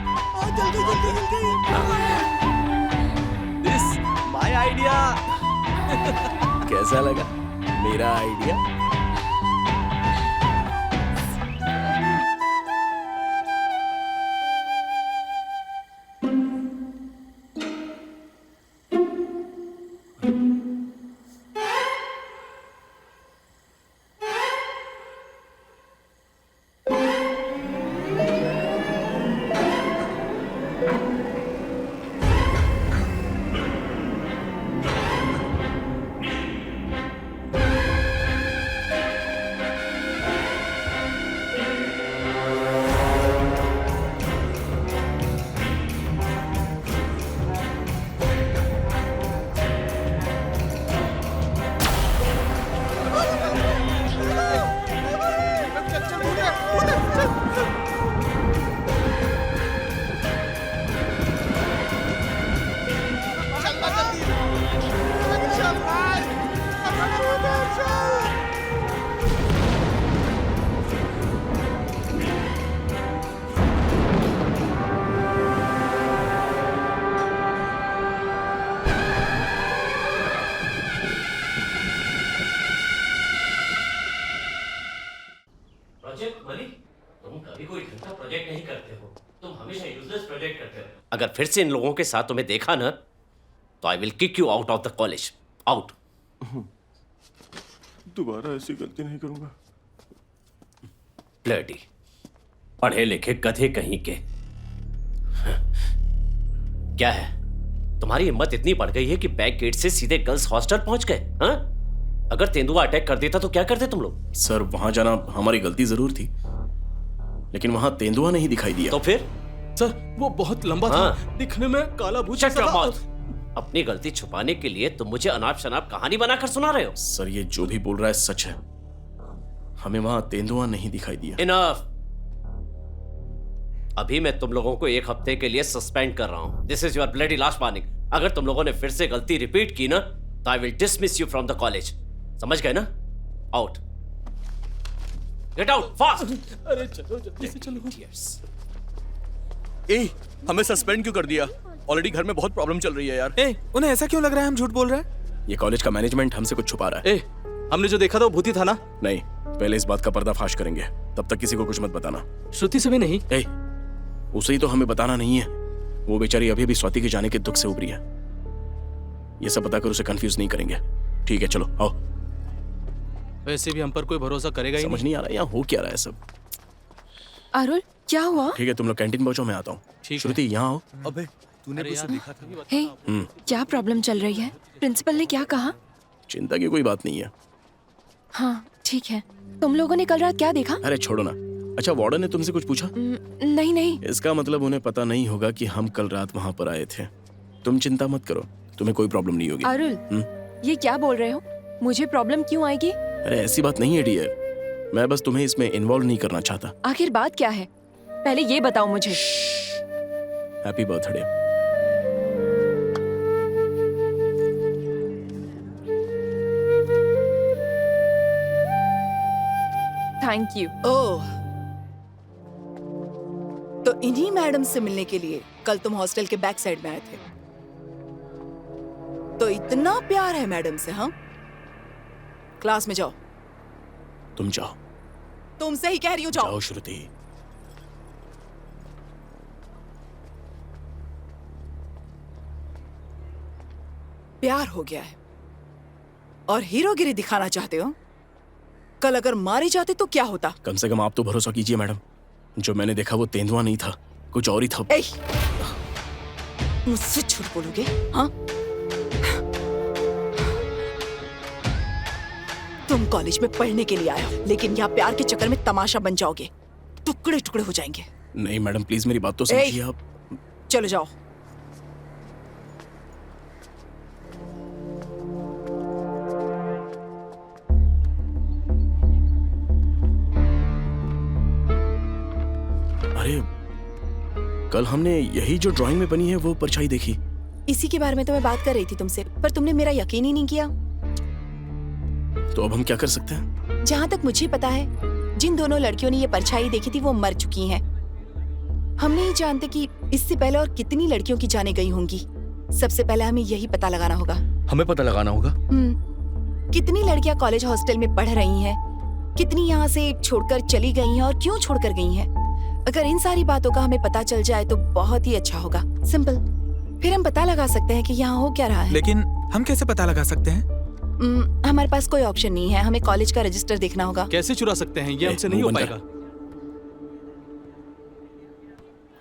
This my idea. कैसा लगा मेरा आइडिया? अगर फिर से इन लोगों के साथ तुम्हें देखा ना तो I will kick you out of the college. Out. दोबारा ऐसी गलती नहीं करूंगा। ब्लडी पढ़े लिखे गधे कहीं के। क्या है तुम्हारी हिम्मत इतनी बढ़ गई है कि बैक गेट से सीधे गर्ल्स हॉस्टल पहुंच गए? हाँ? अगर तेंदुआ अटैक कर देता तो क्या करते तुम लोग? सर वहां जाना हमारी गलती जरूर थी, लेकिन वहां तेंदुआ नहीं दिखाई दिया। तो फिर? सर वो बहुत लंबा था, दिखने में काला भूत जैसा था। अपनी गलती छुपाने के लिए तुम मुझे अनाप शनाप कहानी बनाकर सुना रहे हो। सर ये जो भी बोल रहा है सच है, हमें वहां तेंदुआ नहीं दिखाई दिया। इनफ। अभी मैं तुम लोगों को 1 हफ्ते के लिए सस्पेंड कर रहा हूं। This is your bloody last warning. अगर तुम लोगों ने फिर से गलती रिपीट की ना तो I will dismiss you from the college. समझ गए ना? आउट। Get out fast. अरे चलो जल्दी से चलो। ए, हमें सस्पेंड क्यों कर दिया? ऑलरेडी घर में बहुत प्रॉब्लम चल रही है यार। ए, उन्हें ऐसा क्यों लग रहा है हम झूठ बोल रहे हैं? ये कॉलेज का मैनेजमेंट हमसे कुछ छुपा रहा है। ए, हमने जो देखा था वो भूती था ना? नहीं, पहले इस बात का पर्दाफाश करेंगे, तब तक किसी को कुछ मत बताना। श्रुति से भी नहीं? ए, उसे ही तो हमें बताना नहीं है। वो बेचारी अभी भी स्वाति के जाने के दुख से उभरी है। ये सब बताकर उसे कंफ्यूज नहीं करेंगे। ठीक है चलो आओ। वैसे भी हम पर कोई भरोसा करेगा ही समझ नहीं आ रहा यहाँ हो क्या रहा है सब। अरुल क्या हुआ? ठीक है तुम लोग कैंटीन पहुंचो, मैं आता हूँ। श्रुति यहाँ आओ। अबे तूने कुछ देखा था? हे, क्या प्रॉब्लम चल रही है? प्रिंसिपल ने क्या कहा? चिंता की कोई बात नहीं है। हाँ ठीक है। तुम लोगों ने कल रात क्या देखा? अरे छोड़ो ना। अच्छा वार्डन ने तुमसे कुछ पूछा? नहीं नहीं। इसका मतलब उन्हें पता नहीं होगा कि हम कल रात वहाँ पर आए थे। तुम चिंता मत करो, तुम्हें कोई प्रॉब्लम नहीं होगी। अरुल ये क्या बोल रहे हो? मुझे प्रॉब्लम क्यों आएगी? अरे ऐसी बात नहीं है डियर, मैं बस तुम्हें इसमें इन्वॉल्व नहीं करना चाहता। आखिर बात क्या है पहले ये बताओ मुझे। Happy birthday. Thank you. ओह, तो इन्हीं मैडम से मिलने के लिए कल तुम हॉस्टल के बैक साइड में आए थे? तो इतना प्यार है मैडम से? हाँ, क्लास में जाओ। तुम जाओ। तुमसे ही कह रही हूँ, जाओ। श्रुति। प्यार हो गया है और हीरोगिरी दिखाना चाहते हो? कल अगर मारे जाते तो क्या होता? कम से कम आप तो भरोसा कीजिए मैडम, जो मैंने देखा वो तेंदुआ नहीं था, कुछ और ही था। मुझसे झूठ बोलोगे? हाँ, तुम कॉलेज में पढ़ने के लिए आए हो, लेकिन यहाँ प्यार के चक्कर में तमाशा बन जाओगे, टुकड़े टुकड़े हो जाएंगे। नहीं मैडम प्लीज मेरी बात तो समझिए आप। चलो जाओ। अरे कल हमने यही जो ड्राइंग में बनी है वो परछाई देखी। इसी के बारे में तो मैं बात कर रही थी तुमसे, पर तुमने मेरा यकीन ही नहीं किया। तो अब हम क्या कर सकते हैं? जहाँ तक मुझे पता है, जिन दोनों लड़कियों ने ये परछाई देखी थी वो मर चुकी हैं। हम नहीं जानते कि इससे पहले और कितनी लड़कियों की जानें गई होंगी। सबसे पहले हमें यही पता लगाना होगा। हमें पता लगाना होगा? कितनी लड़कियां कॉलेज हॉस्टल में पढ़ रही हैं, कितनी यहाँ से छोड़कर चली गई हैं और क्यों छोड़कर गई हैं। अगर इन सारी बातों का हमें पता चल जाए तो बहुत ही अच्छा होगा। सिंपल। फिर हम पता लगा सकते हैं कि यहाँ हो क्या रहा है। लेकिन हम कैसे पता लगा सकते हैं? हमारे पास कोई ऑप्शन नहीं है, हमें कॉलेज का रजिस्टर देखना होगा। कैसे चुरा सकते हैं? ये हमसे नहीं हो पाएगा।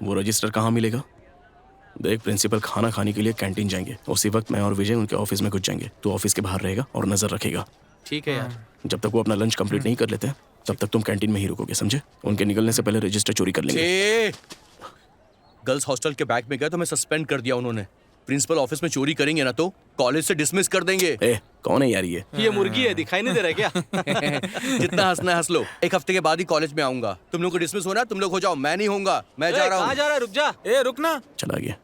वो रजिस्टर कहाँ मिलेगा? देख, प्रिंसिपल खाना खाने के लिए कैंटीन जाएंगे, उसी वक्त मैं और विजय उनके ऑफिस में घुस जाएंगे। तो ऑफिस के बाहर रहेगा और नजर रखेगा। ठीक है यार। जब तक वो अपना लंच कंप्लीट नहीं कर लेते तब तक तुम कैंटीन में ही रुकोगे, समझे? उनके निकलने से पहले रजिस्टर चोरी कर लेंगे। गर्ल्स हॉस्टल के बैग में गया तो मैं सस्पेंड कर दिया उन्होंने। प्रिंसिपल ऑफिस में चोरी करेंगे ना तो कॉलेज से डिसमिस कर देंगे। कौन है यार ये? ये मुर्गी है, दिखाई नहीं दे रहा है क्या? जितना हंसना है हंस लो। 1 हफ्ते के बाद ही कॉलेज में आऊंगा। तुम लोग को डिसमिस होना है, तुम लोग हो जाओ, मैं नहीं होऊंगा। मैं जा रहा हूँ। कहाँ जा रहा है? रुक जा। रुक ना। चला गया।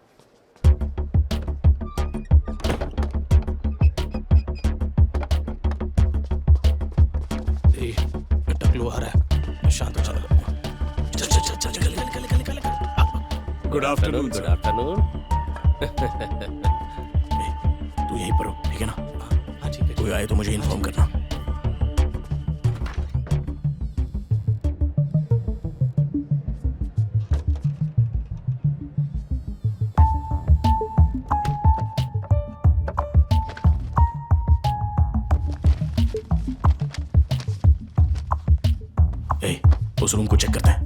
टकलू आ रहा है, शांत हो जा। Good afternoon. Good afternoon. तू यहीं पर हो, ठीक है ना? हाँ ठीक है। कोई आए तो मुझे इन्फॉर्म करना। उस रूम को चेक करते हैं।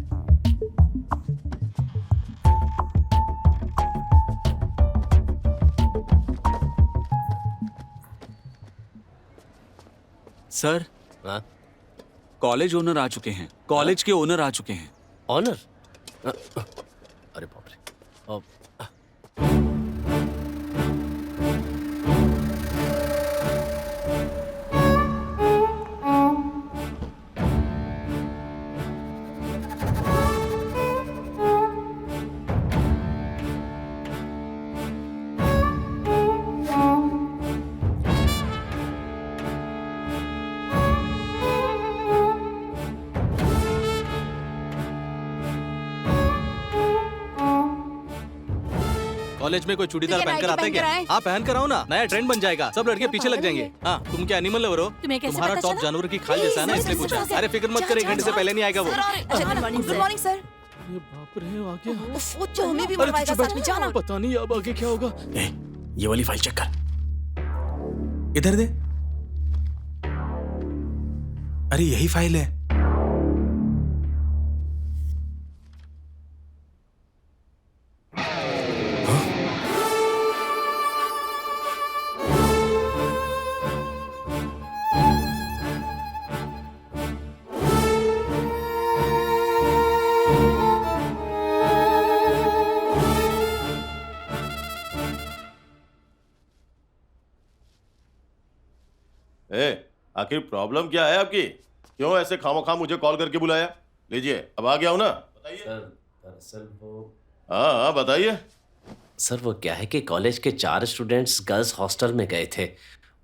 सर, कॉलेज ओनर आ चुके हैं। कॉलेज के ओनर आ चुके हैं। ऑनर? अरे बाप रे। कॉलेज में कोई चूड़ीदार पहनकर आता है क्या? आप पहन कर आओ ना, नया ट्रेंड बन जाएगा। सब लड़के पीछे लग जाएंगे। हाँ, तुम क्या एनिमल लवर हो? तुम्हारा टॉप जानवर की खाल जैसा है ना, इसलिए पूछा। अरे फिक्र मत कर, 1 घंटे से पहले नहीं आएगा वो। Good morning sir. बाप रे, आ गया। वो जो हमें भी मरवाएगा साथ में, जाना। पता नहीं अब आगे क्या होगा। ये वाली फाइल चेक कर। इधर दे। अरे यही फाइल है। आखिर प्रॉब्लम क्या है आपकी? क्यों ऐसे खामोखा मुझे कॉल करके बुलाया? लीजिए, अब आ गया हूं ना। बताइए। दरअसल वो हाँ बताइए। सर, वो क्या है कि कॉलेज के 4 स्टूडेंट्स गर्ल्स हॉस्टल में गए थे।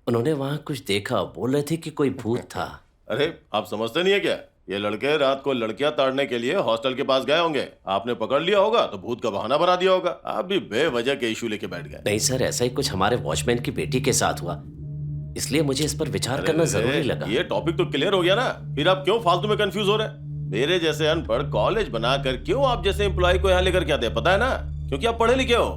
उन्होंने वहाँ कुछ देखा, बोल रहे थे कि कोई भूत था। अरे आप समझते नहीं है क्या? ये लड़के रात को लड़कियां ताड़ने के लिए हॉस्टल के पास गए होंगे। आपने पकड़ लिया होगा तो भूत का बहाना बना दिया होगा। आप भी बेवजह के इशू लेके बैठ गए। नहीं सर, ऐसा ही कुछ हमारे वॉचमैन की बेटी के साथ हुआ, इसलिए मुझे इस पर विचार करना जरूरी लगा। ये टॉपिक तो क्लियर हो गया ना, फिर आप क्यों फालतू में कंफ्यूज हो रहे हैं? मेरे जैसे अनपढ़ कॉलेज बनाकर क्यों आप जैसे एम्प्लॉय को यहाँ लेकर के आते हैं? पता है ना, क्योंकि आप पढ़े लिखे हो।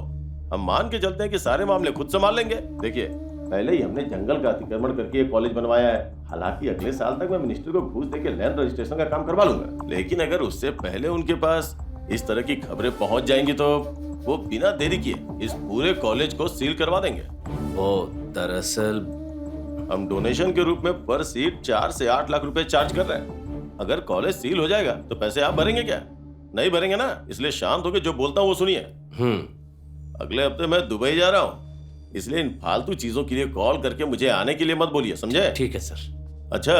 हम मान के चलते हैं कि सारे मामले खुद संभाल लेंगे। देखिए, पहले ही हमने जंगल का अतिक्रमण करके ये कॉलेज बनवाया है। हालांकि अगले साल तक मैं मिनिस्टर को घूस देके लैंड रजिस्ट्रेशन का काम करवा लूंगा, लेकिन अगर उससे पहले उनके पास इस तरह की खबरें पहुंच जाएंगी तो वो बिना देरी किए इस पूरे कॉलेज को सील करवा देंगे। वो दरअसल हम डोनेशन के रूप में पर सीट 4 से 8 लाख रुपए चार्ज कर रहे हैं। अगर कॉलेज सील हो जाएगा तो पैसे आप भरेंगे क्या? नहीं भरेंगे ना, इसलिए शांत होकर जो बोलता हूँ वो सुनिए। अगले हफ्ते मैं दुबई जा रहा हूँ, इसलिए इन फालतू चीजों के लिए कॉल करके मुझे आने के लिए मत बोलिए, समझे? ठीक है सर। अच्छा,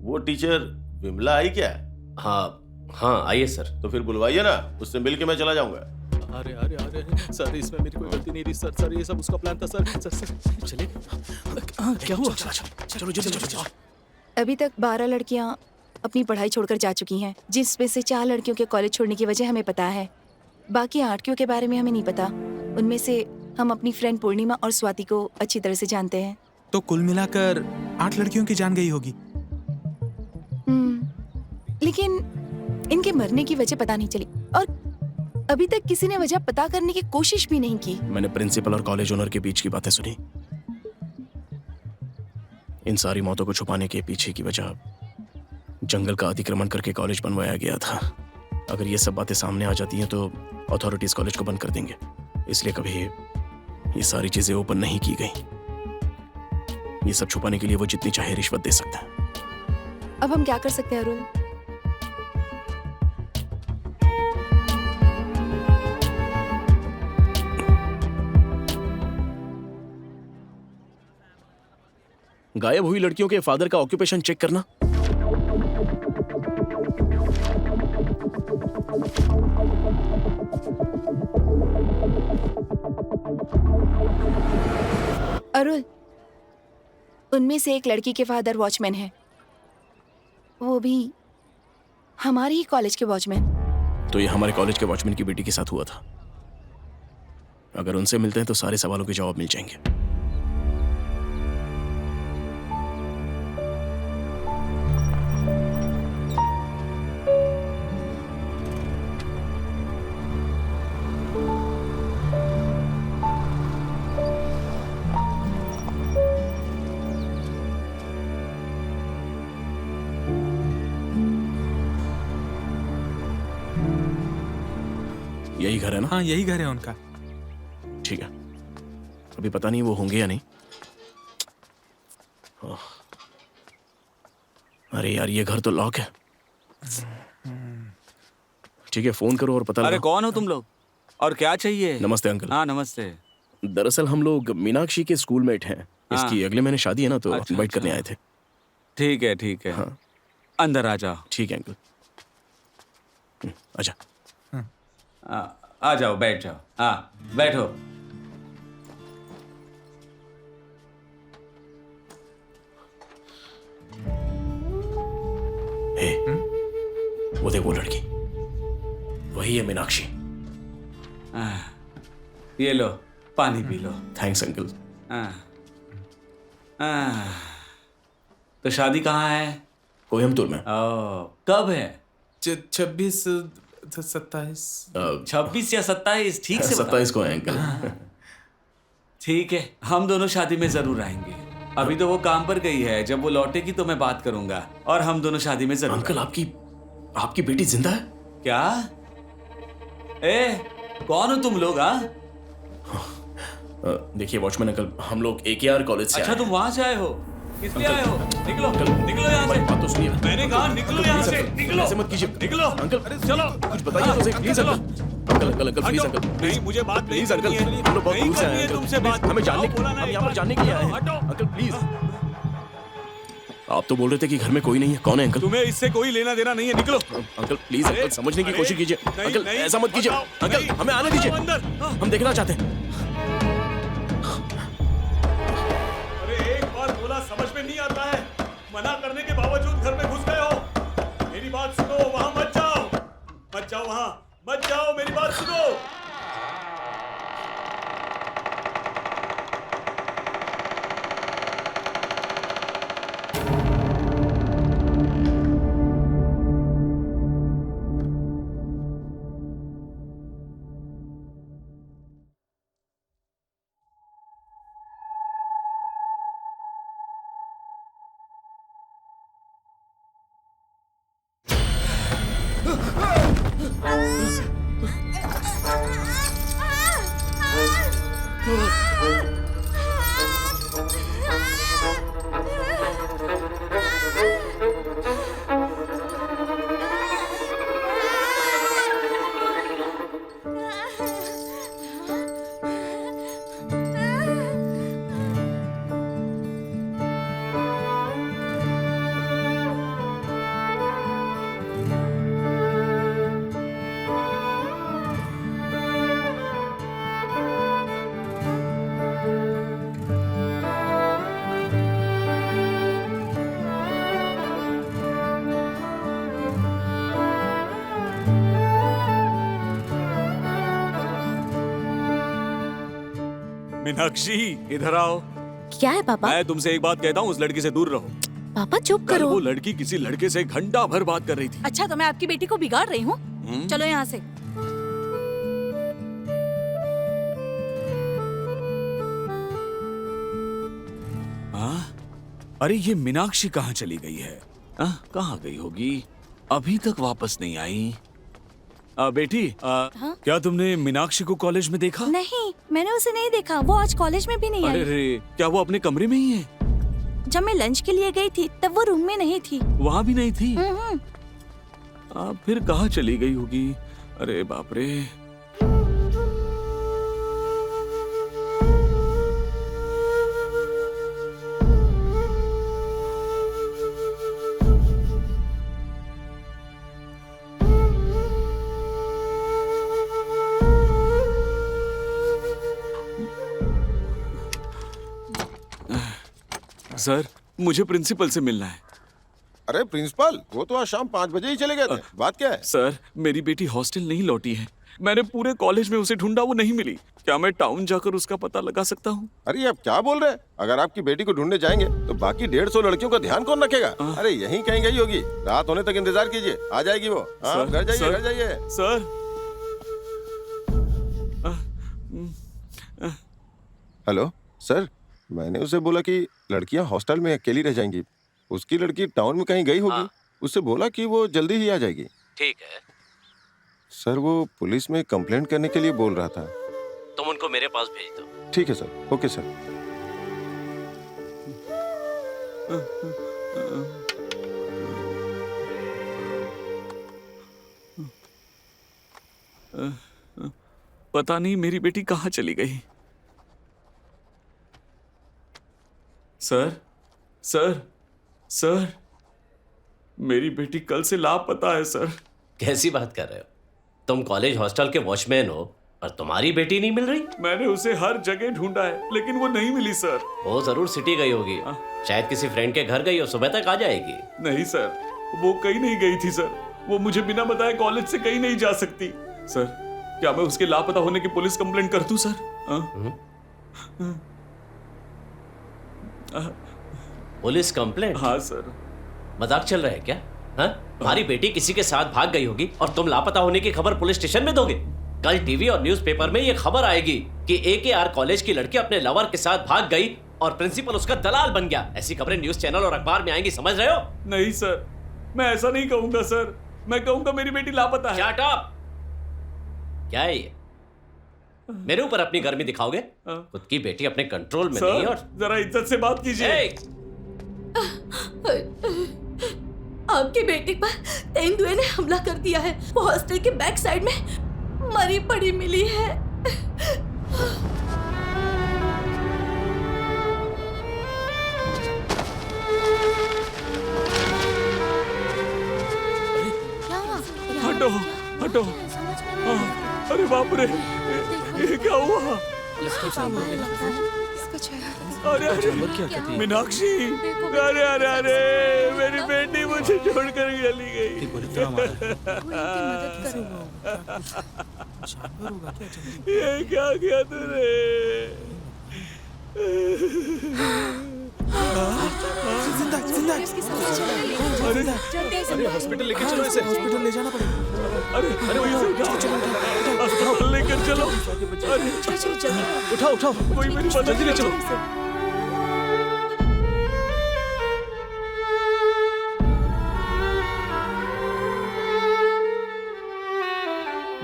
वो टीचर विमला आई क्या? हाँ आइए सर। तो फिर बुलवाइए ना, उससे मिलके मैं चला जाऊंगा। अरे अरे अरे सर, इसमें मेरी कोई गलती नहीं थी सर। सर ये सब उसका प्लान था सर। सर सर चले। क्या हुआ? चलो जल्दी चलो। अभी तक 12 लड़कियां अपनी पढ़ाई छोड़कर जा चुकी हैं, जिसमें से 4 लड़कियों के कॉलेज छोड़ने की वजह हमें पता है। बाकी 8 के बारे में हमें नहीं पता। उनमें से हम अपनी फ्रेंड पूर्णिमा और स्वाति को अच्छी तरह से जानते हैं। तो कुल मिलाकर 8 लड़कियों की जान गई होगी। लेकिन इनके मरने की वजह पता नहीं चली और अभी तक किसी ने वजह पता करने की कोशिश भी नहीं की। मैंने प्रिंसिपल और कॉलेज ओनर के बीच की बातें सुनी। इन सारी मौतों को छुपाने के पीछे की वजह जंगल का अतिक्रमण करके कॉलेज बनवाया गया था। अगर ये सब बातें सामने आ जाती हैं तो अथॉरिटीज कॉलेज को बंद कर देंगे। इसलिए कभी ये सारी चीजें ओपन नहीं की गई। ये सब छुपाने के लिए वो जितनी चाहे रिश्वत दे सकता है। अब हम क्या कर सकते हैं अरुण? गायब हुई लड़कियों के फादर का ऑक्यूपेशन चेक करना। अरुण, उनमें से एक लड़की के फादर वॉचमैन है, वो भी हमारे ही कॉलेज के वॉचमैन। तो ये हमारे कॉलेज के वॉचमैन की बेटी के साथ हुआ था। अगर उनसे मिलते हैं तो सारे सवालों के जवाब मिल जाएंगे। यही घर है ना? हाँ यही घर है उनका। ठीक है, अभी पता नहीं वो होंगे या नहीं। अरे यार ये घर तो लॉक है। ठीक है, फोन करो और पता अरे लगाओ। कौन हो तुम लोग और क्या चाहिए? नमस्ते अंकल। हाँ नमस्ते। दरअसल हम लोग मीनाक्षी के स्कूलमेट हैं। इसकी अगले महीने शादी है ना, तो अच्छा, इनवाइट करने आए थे। ठीक है ठीक है। हाँ। अंदर आ जाओ। ठीक है अंकल। अच्छा आ जाओ, बैठ जाओ। हाँ बैठो। वो देख वो लड़की, वही है मीनाक्षी। ये लो पानी पी लो। Thanks uncle. तो शादी कहाँ है? कोयम्बतूर में। कब है? 26 27 26 या 27? ठीक से 27 को है अंकल। ठीक है, हम दोनों शादी में जरूर आएंगे। अभी तो वो काम पर गई है, जब वो लौटेगी तो मैं बात करूंगा और हम दोनों शादी में जरूर। अंकल आपकी बेटी जिंदा है क्या? कौन हो तुम लोग? देखिए वॉचमैन अंकल, हम लोग AKR कॉलेज से अच्छा, तुम वहां से आए हो? किस लिए आए हो? निकलो निकलो यहाँ से। बात तो सुनिए। मैंने कहा निकलो यहाँ से। निकलो, ऐसे मत कीजिए। निकलो अंकल चलो। कुछ बताइए तो सही प्लीज अंकल प्लीज अंकल। नहीं, मुझे बात नहीं प्लीज अंकल, करनी है। हम लोग बहुत नहीं दूर से आए करनी है हैं तुमसे अंकल। बात। हमें जानने बोला ना हम एक यहाँ पर बार। जानने के लिए आए हटो। हैं अंकल प्लीज। आप तो बोल रहे थे कि घर में कोई नहीं है। कौन है अंकल? तुम्हें इससे कोई लेना देना नहीं है, निकलो। अंकल प्लीज अंकल, समझने की कोशिश कीजिए। अंकल ऐसा मत कीजिए अंकल, हमें आने दीजिए, हम देखना चाहते हैं। अरे एक बार बोला समझ में नहीं आता है, मना करने के बावजूद घर में घुस गए हो। मेरी बात सुनो, वहां मत जाओ, मत जाओ, वहां मत जाओ, मेरी बात सुनो। मीनाक्षी इधर आओ। क्या है पापा? मैं तुमसे एक बात कहता हूँ, उस लड़की से दूर रहो। पापा चुप कल करो। वो लड़की किसी लड़के से घंटा भर बात कर रही थी। अच्छा तो मैं आपकी बेटी को बिगाड़ रही हूँ? चलो यहाँ से। हाँ? अरे ये मीनाक्षी कहाँ चली गई है? कहाँ गई होगी? अभी तक वापस नहीं आई। बेटी क्या तुमने मीनाक्षी को कॉलेज में देखा? नहीं, मैंने उसे नहीं देखा। वो आज कॉलेज में भी नहीं आई। अरे क्या वो अपने कमरे में ही है? जब मैं लंच के लिए गई थी तब वो रूम में नहीं थी। वहाँ भी नहीं थी? फिर कहाँ चली गई होगी? अरे बाप रे। सर मुझे प्रिंसिपल से मिलना है। अरे प्रिंसिपल, वो तो आज शाम 5 बजे ही चले गए थे। बात क्या है? सर मेरी बेटी हॉस्टल नहीं लौटी है। मैंने पूरे कॉलेज में उसे ढूंढा, वो नहीं मिली। क्या मैं टाउन जाकर उसका पता लगा सकता हूँ? अरे आप क्या बोल रहे हैं? अगर आपकी बेटी को ढूंढने जाएंगे तो बाकी 150 लड़कियों का ध्यान कौन रखेगा? अरे यहीं कहीं गई होगी। रात होने तक इंतजार कीजिए, आ जाएगी वो। घर जाइए, घर जाइए। सर हेलो सर, मैंने उसे बोला कि लड़कियां हॉस्टल में अकेली रह जाएंगी। उसकी लड़की टाउन में कहीं गई होगी। उससे बोला कि वो जल्दी ही आ जाएगी। ठीक है, सर वो पुलिस में कंप्लेंट करने के लिए बोल रहा था। तुम उनको मेरे पास भेज दो। ठीक है सर, ओके सर। पता नहीं मेरी बेटी कहाँ चली गई। सर सर सर, मेरी बेटी कल से लापता है सर। कैसी बात कर रहे हो? तुम कॉलेज हॉस्टल के वॉचमैन हो और तुम्हारी बेटी नहीं मिल रही? मैंने उसे हर जगह ढूंढा है लेकिन वो नहीं मिली सर। वो जरूर सिटी गई होगी। शायद किसी फ्रेंड के घर गई हो, सुबह तक आ जाएगी। नहीं सर, वो कहीं नहीं गई थी सर। वो मुझे बिना बताए कॉलेज से कहीं नहीं जा सकती। सर क्या मैं उसके लापता होने की पुलिस कंप्लेंट कर दूं सर? Police complaint? हाँ सर। मजाक चल रहा है क्या? तुम्हारी बेटी किसी के साथ भाग गई होगी और तुम लापता होने की खबर पुलिस स्टेशन में दोगे? कल टीवी और न्यूज़पेपर में ये खबर आएगी कि AKR कॉलेज की लड़की अपने लवर के साथ भाग गई और प्रिंसिपल उसका दलाल बन गया। ऐसी खबरें न्यूज चैनल और अखबार में आएंगी, समझ रहे हो? नहीं सर, मैं ऐसा नहीं कहूंगा सर। मैं कहूंगा मेरी बेटी लापता है। Shut up! क्या है ये? मेरे ऊपर अपनी गर्मी दिखाओगे? खुद की बेटी अपने कंट्रोल में नहीं। और जरा इज्जत से बात कीजिए। आपकी बेटी पर तेंदुए ने हमला कर दिया है। वो हॉस्टल के बैक साइड में मरी पड़ी मिली है। हटो हटो। अरे बाप रे, ये क्या हुआ? अरे अरे मीनाक्षी, अरे अरे अरे मेरी बेटी मुझे छोड़कर चली गई। ये क्या किया तूने? जिंदा जिंदा। अरे हॉस्पिटल लेके चलो इसे। हॉस्पिटल ले जाना पड़ेगा। अरे अरे अस्पताल लेकर चलो। अरे उठाओ उठाओ, कोई मेरी मदद ले चलो।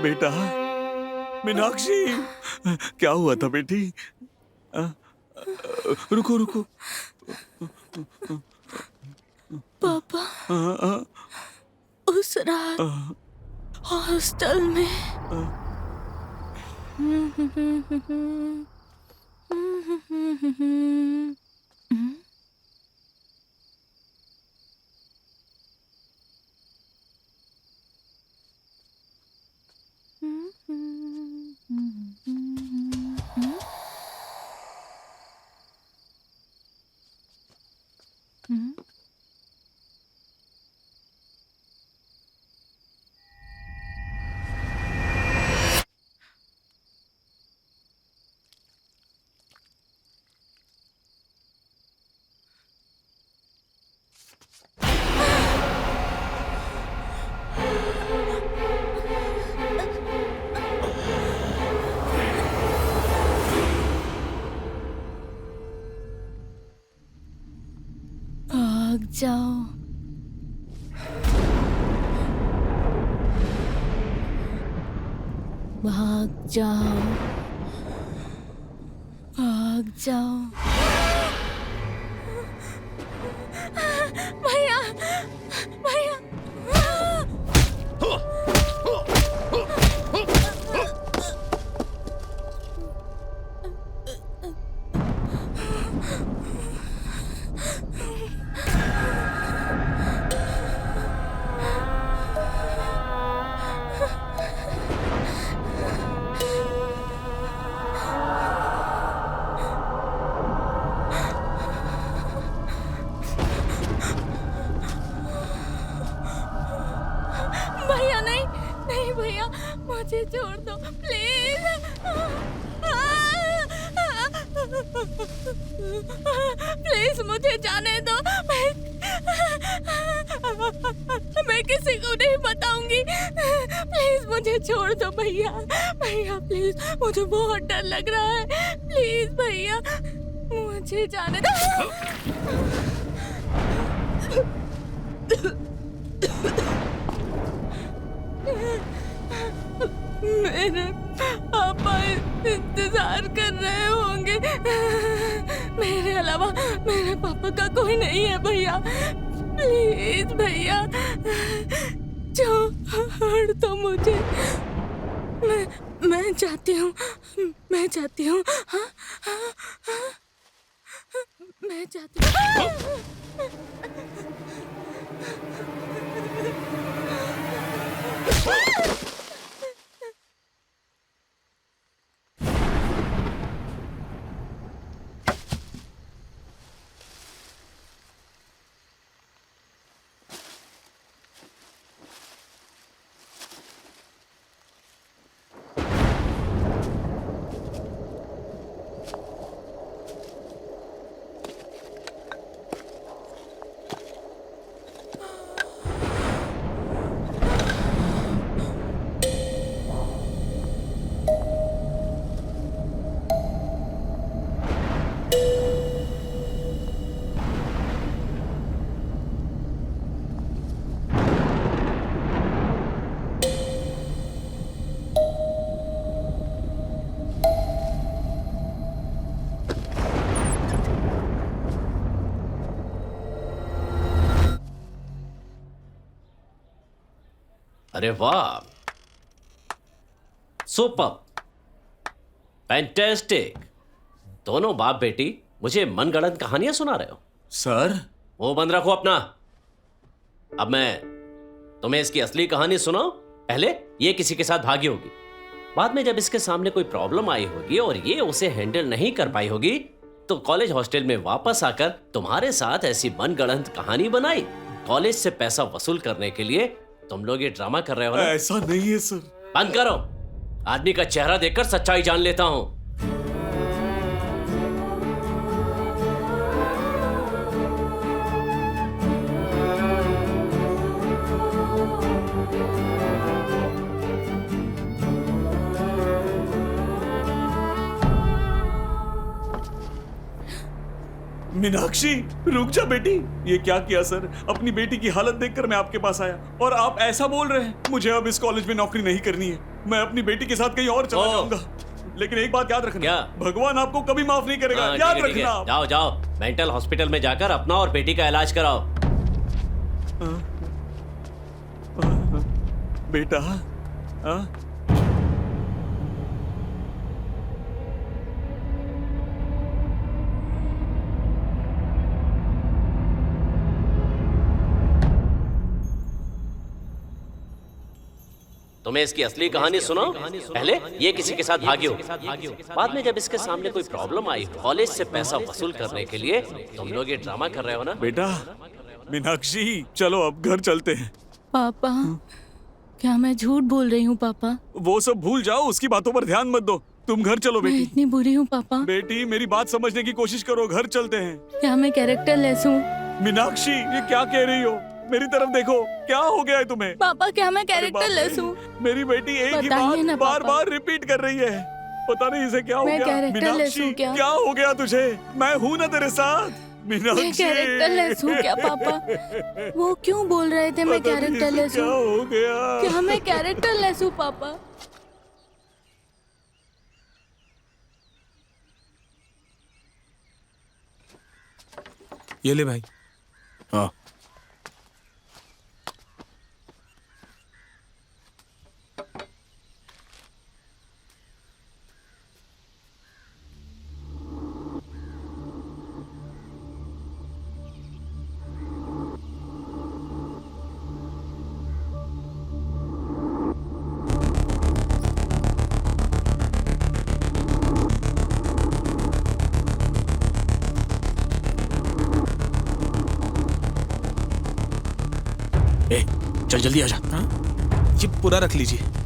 बेटा मीनाक्षी, क्या हुआ था बेटी? रुको रुको। पापा उस रात हॉस्टल में जाओ, भाग जाओ, भाग जाओ। भैया, भैया। भैया नहीं, नहीं भैया, मुझे छोड़ दो प्लीज। प्लीज मुझे जाने दो। मैं किसी को नहीं बताऊंगी। प्लीज मुझे छोड़ दो भैया, भैया प्लीज, मुझे बहुत डर लग रहा है। प्लीज भैया मुझे जाने दो। मेरे पापा इंतजार कर रहे होंगे। मेरे अलावा मेरे पापा का कोई नहीं है भैया। प्लीज भैया छोड़ दो मुझे। मैं चाहती हूँ, मैं चाहती हूँ। हाँ, हाँ, हाँ, मैं चाहती हूँ। अरे वाह, सुपर, फैंटास्टिक। दोनों बाप बेटी मुझे मनगढ़ंत कहानियां सुना रहे हो। सर वो बंद रखो अपना। अब मैं तुम्हें इसकी असली कहानी सुनाऊं। पहले ये किसी के साथ भागी होगी, बाद में जब इसके सामने कोई प्रॉब्लम आई होगी और ये उसे हैंडल नहीं कर पाई होगी तो कॉलेज हॉस्टल में वापस आकर तुम्हारे साथ ऐसी मनगढ़ंत कहानी बनाई। कॉलेज से पैसा वसूल करने के लिए तुम लोग ये ड्रामा कर रहे हो ना? ऐसा नहीं है सर। बंद करो। आदमी का चेहरा देखकर सच्चाई जान लेता हूं। मीनाक्षी रुक जा बेटी। ये क्या किया सर? अपनी बेटी की हालत देखकर मैं आपके पास आया और आप ऐसा बोल रहे हैं। मुझे अब इस कॉलेज में नौकरी नहीं करनी है। मैं अपनी बेटी के साथ कहीं और चला जाऊंगा। लेकिन एक बात याद रखना, क्या? भगवान आपको कभी माफ नहीं करेगा। याद रखना आप। जाओ जाओ मेंटल हॉस्पिटल में जाकर अपना और बेटी का इलाज कराओ। बेटा तुम्हें इसकी असली कहानी सुनो। पहले ये किसी के साथ भागी हो, बाद में जब इसके सामने कोई प्रॉब्लम आई कॉलेज से पैसा वसूल करने के लिए तुम लोग ये ड्रामा कर रहे हो ना? बेटा मीनाक्षी चलो अब घर चलते हैं। पापा क्या मैं झूठ बोल रही हूँ पापा? वो सब भूल जाओ, उसकी बातों पर ध्यान मत दो। तुम घर चलो बेटी। मैं इतनी बुरी हूँ पापा? बेटी मेरी बात समझने की कोशिश करो, घर चलते हैं। क्या मैं कैरेक्टर लेस हूँ? मीनाक्षी ये क्या कह रही हो? मेरी तरफ देखो, क्या हो गया है तुम्हें? पापा क्या मैं कैरेक्टर लेस हूँ? मेरी बेटी एक ही बात बार बार रिपीट कर रही है। पता नहीं इसे क्या हो गया। मीनाक्षी क्या हो गया तुझे? मैं हूँ ना तेरे साथ। मैं कैरेक्टरलेस हूँ क्या पापा? वो क्यों बोल रहे थे मैं कैरेक्टरलेस हूँ? क्या हो गया? क्या मैं कैरेक्टरलेस हूँ पापा? ये ले भाई। हाँ चल जल्दी आजा। ये पूरा रख लीजिए।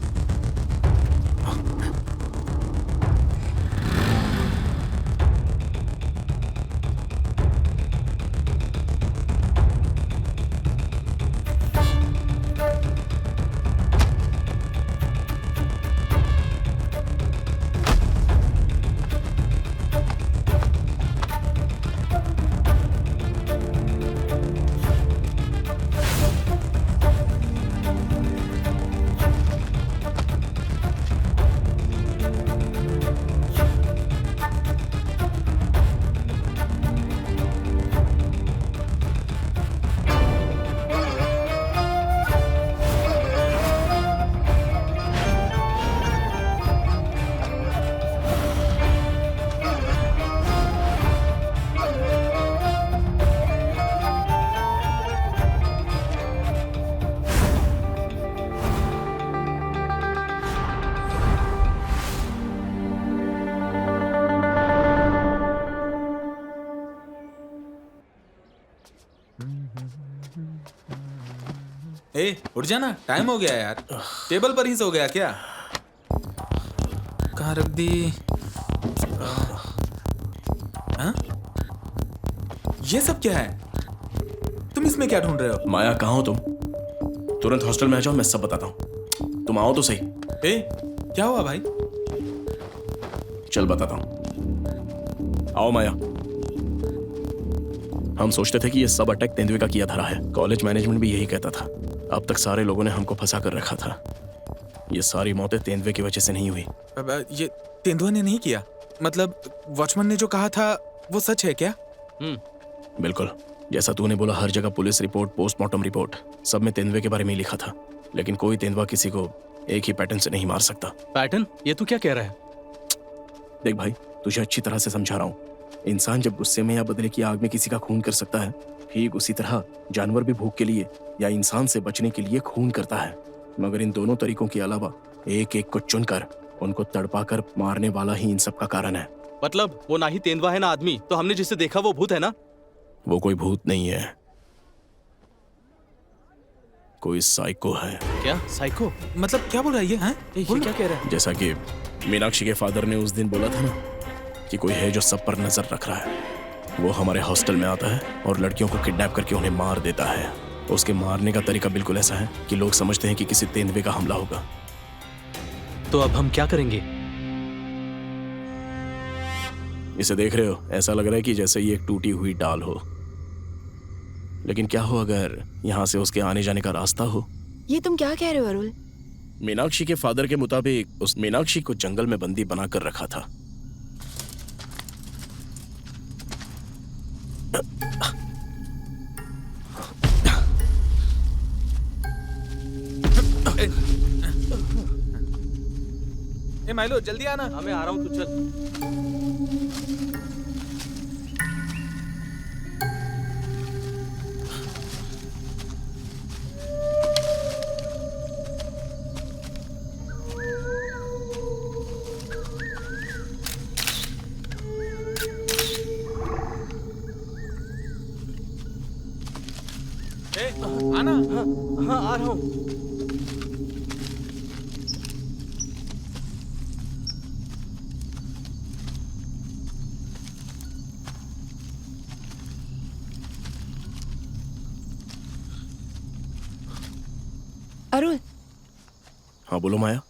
ए, उठ जाना, टाइम हो गया यार। टेबल पर ही सो गया क्या? कहाँ रख दी? हाँ? ये सब क्या है? तुम इसमें क्या ढूंढ रहे हो? माया कहाँ हो तुम? तुरंत हॉस्टल में आ जाओ, मैं सब बताता हूँ। तुम आओ तो सही। ए, क्या हुआ भाई? चल बताता हूँ। आओ माया। हम सोचते थे कि ये सब अटैक तेंदुए का किया धरा है। कॉलेज मैनेजमेंट भी यही कहता था। अब तक सारे लोगों ने हमको फंसा कर रखा था। ये सारी मौतें तेंदुए की वजह से नहीं हुई। ये तेंदुआ ने नहीं किया? मतलब वॉचमैन ने जो कहा था वो सच है क्या? बिल्कुल, जैसा तूने बोला, हर जगह पुलिस रिपोर्ट, पोस्टमार्टम रिपोर्ट, सब में तेंदुए के बारे में ही लिखा था। लेकिन कोई तेंदुआ किसी को एक ही पैटर्न से नहीं मार सकता। पैटर्न? ये तू क्या कह रहा है? देख भाई, तुझे अच्छी तरह से समझा रहा हूँ। इंसान जब गुस्से में या बदले की आग में किसी का खून कर सकता है, ठीक उसी तरह जानवर भी भूख के लिए या इंसान से बचने के लिए खून करता है। मगर इन दोनों तरीकों के अलावा एक एक को चुनकर उनको तड़पाकर मारने वाला ही इन सब का कारण है। मतलब वो ना ही तेंदुआ है ना आदमी, तो हमने जिसे देखा वो भूत है ना? वो कोई भूत नहीं है, कोई साइको है। क्या साइको? मतलब क्या बोल रहा है ये? हैं? ये क्या कह रहा है? जैसा कि मीनाक्षी के फादर ने उस दिन बोला था ना कि कोई है जो सब पर नजर रख रहा है। वो हमारे हॉस्टल में आता है और लड़कियों को किडनैप करके उन्हें मार देता है। उसके मारने का तरीका बिल्कुल ऐसा है कि लोग समझते हैं कि किसी तेंदुए का हमला होगा। तो अब हम क्या करेंगे? इसे देख रहे हो? ऐसा लग रहा है कि जैसे ये एक टूटी हुई डाल हो। लेकिन क्या हो अगर यहाँ से उसके आने जाने का रास्ता हो? ये तुम क्या कह रहे हो अरुल? मीनाक्षी के फादर के मुताबिक उस मीनाक्षी को जंगल में बंदी बनाकर रखा था। ए माइलो, जल्दी आना। हाँ, मैं आ रहा हूँ, तू चल। आना। हाँ, आ रहा हूँ। अरुल, हाँ बोलो माया।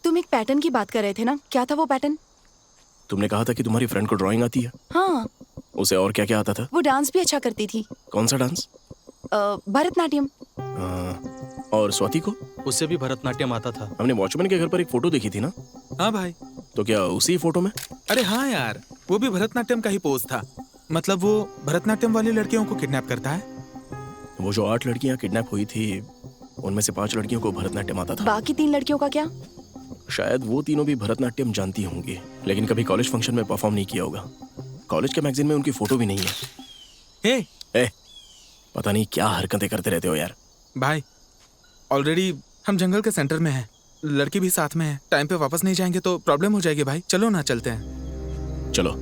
तुम एक पैटर्न की बात कर रहे थे ना, क्या था वो पैटर्न? तुमने कहा था कि तुम्हारी फ्रेंड को ड्राइंग आती है। हाँ, उसे और क्या क्या आता था? वो डांस भी अच्छा करती थी। कौन सा डांस? भरतनाट्यम। और स्वाति को? उससे भी भरतनाट्यम आता था। हमने वॉचमैन के घर पर एक फोटो देखी थी ना? हाँ भाई। तो क्या उसी फोटो में? अरे हाँ यार, वो भी भरतनाट्यम का ही पोज था। मतलब वो भरतनाट्यम वाली लड़कियों को किडनैप करता है। वो जो 8 लड़कियां किडनैप हुई थी, उनमें से 5 लड़कियों को भरतनाट्यम आता था। बाकी 3 लड़कियों का क्या? शायद वो तीनों भी भरतनाट्यम जानती होंगी, लेकिन कभी कॉलेज फंक्शन में परफॉर्म नहीं किया होगा। कॉलेज के मैगजीन में उनकी फोटो भी नहीं है। ए, पता नहीं क्या हरकतें करते रहते हो यार। भाई ऑलरेडी हम जंगल के सेंटर में हैं, लड़की भी साथ में है। टाइम पे वापस नहीं जाएंगे तो प्रॉब्लम हो जाएगी भाई। चलो ना, चलते हैं। चलो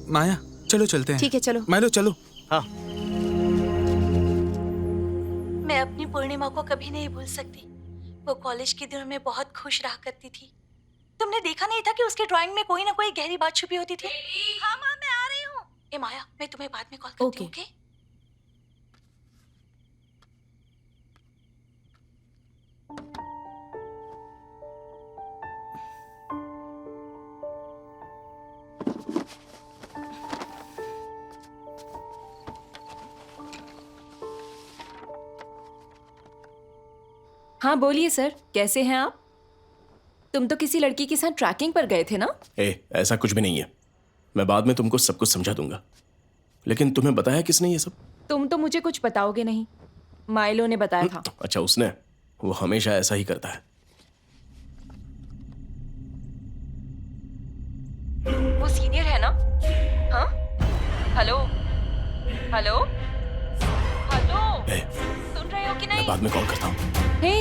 माया, चलो चलते हैं। ठीक है, चलो। मायलो चलो। हाँ। मैं अपनी पूर्णिमा को कभी नहीं भूल सकती। वो कॉलेज के दिनों में बहुत खुश रहा करती थी। तुमने देखा नहीं था कि उसके ड्राइंग में कोई ना कोई गहरी बात छुपी होती थी? हाँ माँ, मैं आ रही हूँ। ए माया, मैं तुम्हें बाद में कॉल करती हूँ, ओके? हाँ बोलिए सर, कैसे हैं आप? तुम तो किसी लड़की के साथ ट्रैकिंग पर गए थे ना? ऐसा कुछ भी नहीं है। मैं बाद में तुमको सब कुछ समझा दूंगा। लेकिन तुम्हें बताया किसने ये सब? तुम तो मुझे कुछ बताओगे नहीं, माइलो ने बताया था। अच्छा, उसने? वो हमेशा ऐसा ही करता है। वो सीनियर है ना? हाँ? हेलो हेलो हेलो, सुन रहे हो कि नहीं? मैं बाद में कॉल करता हूँ। हे,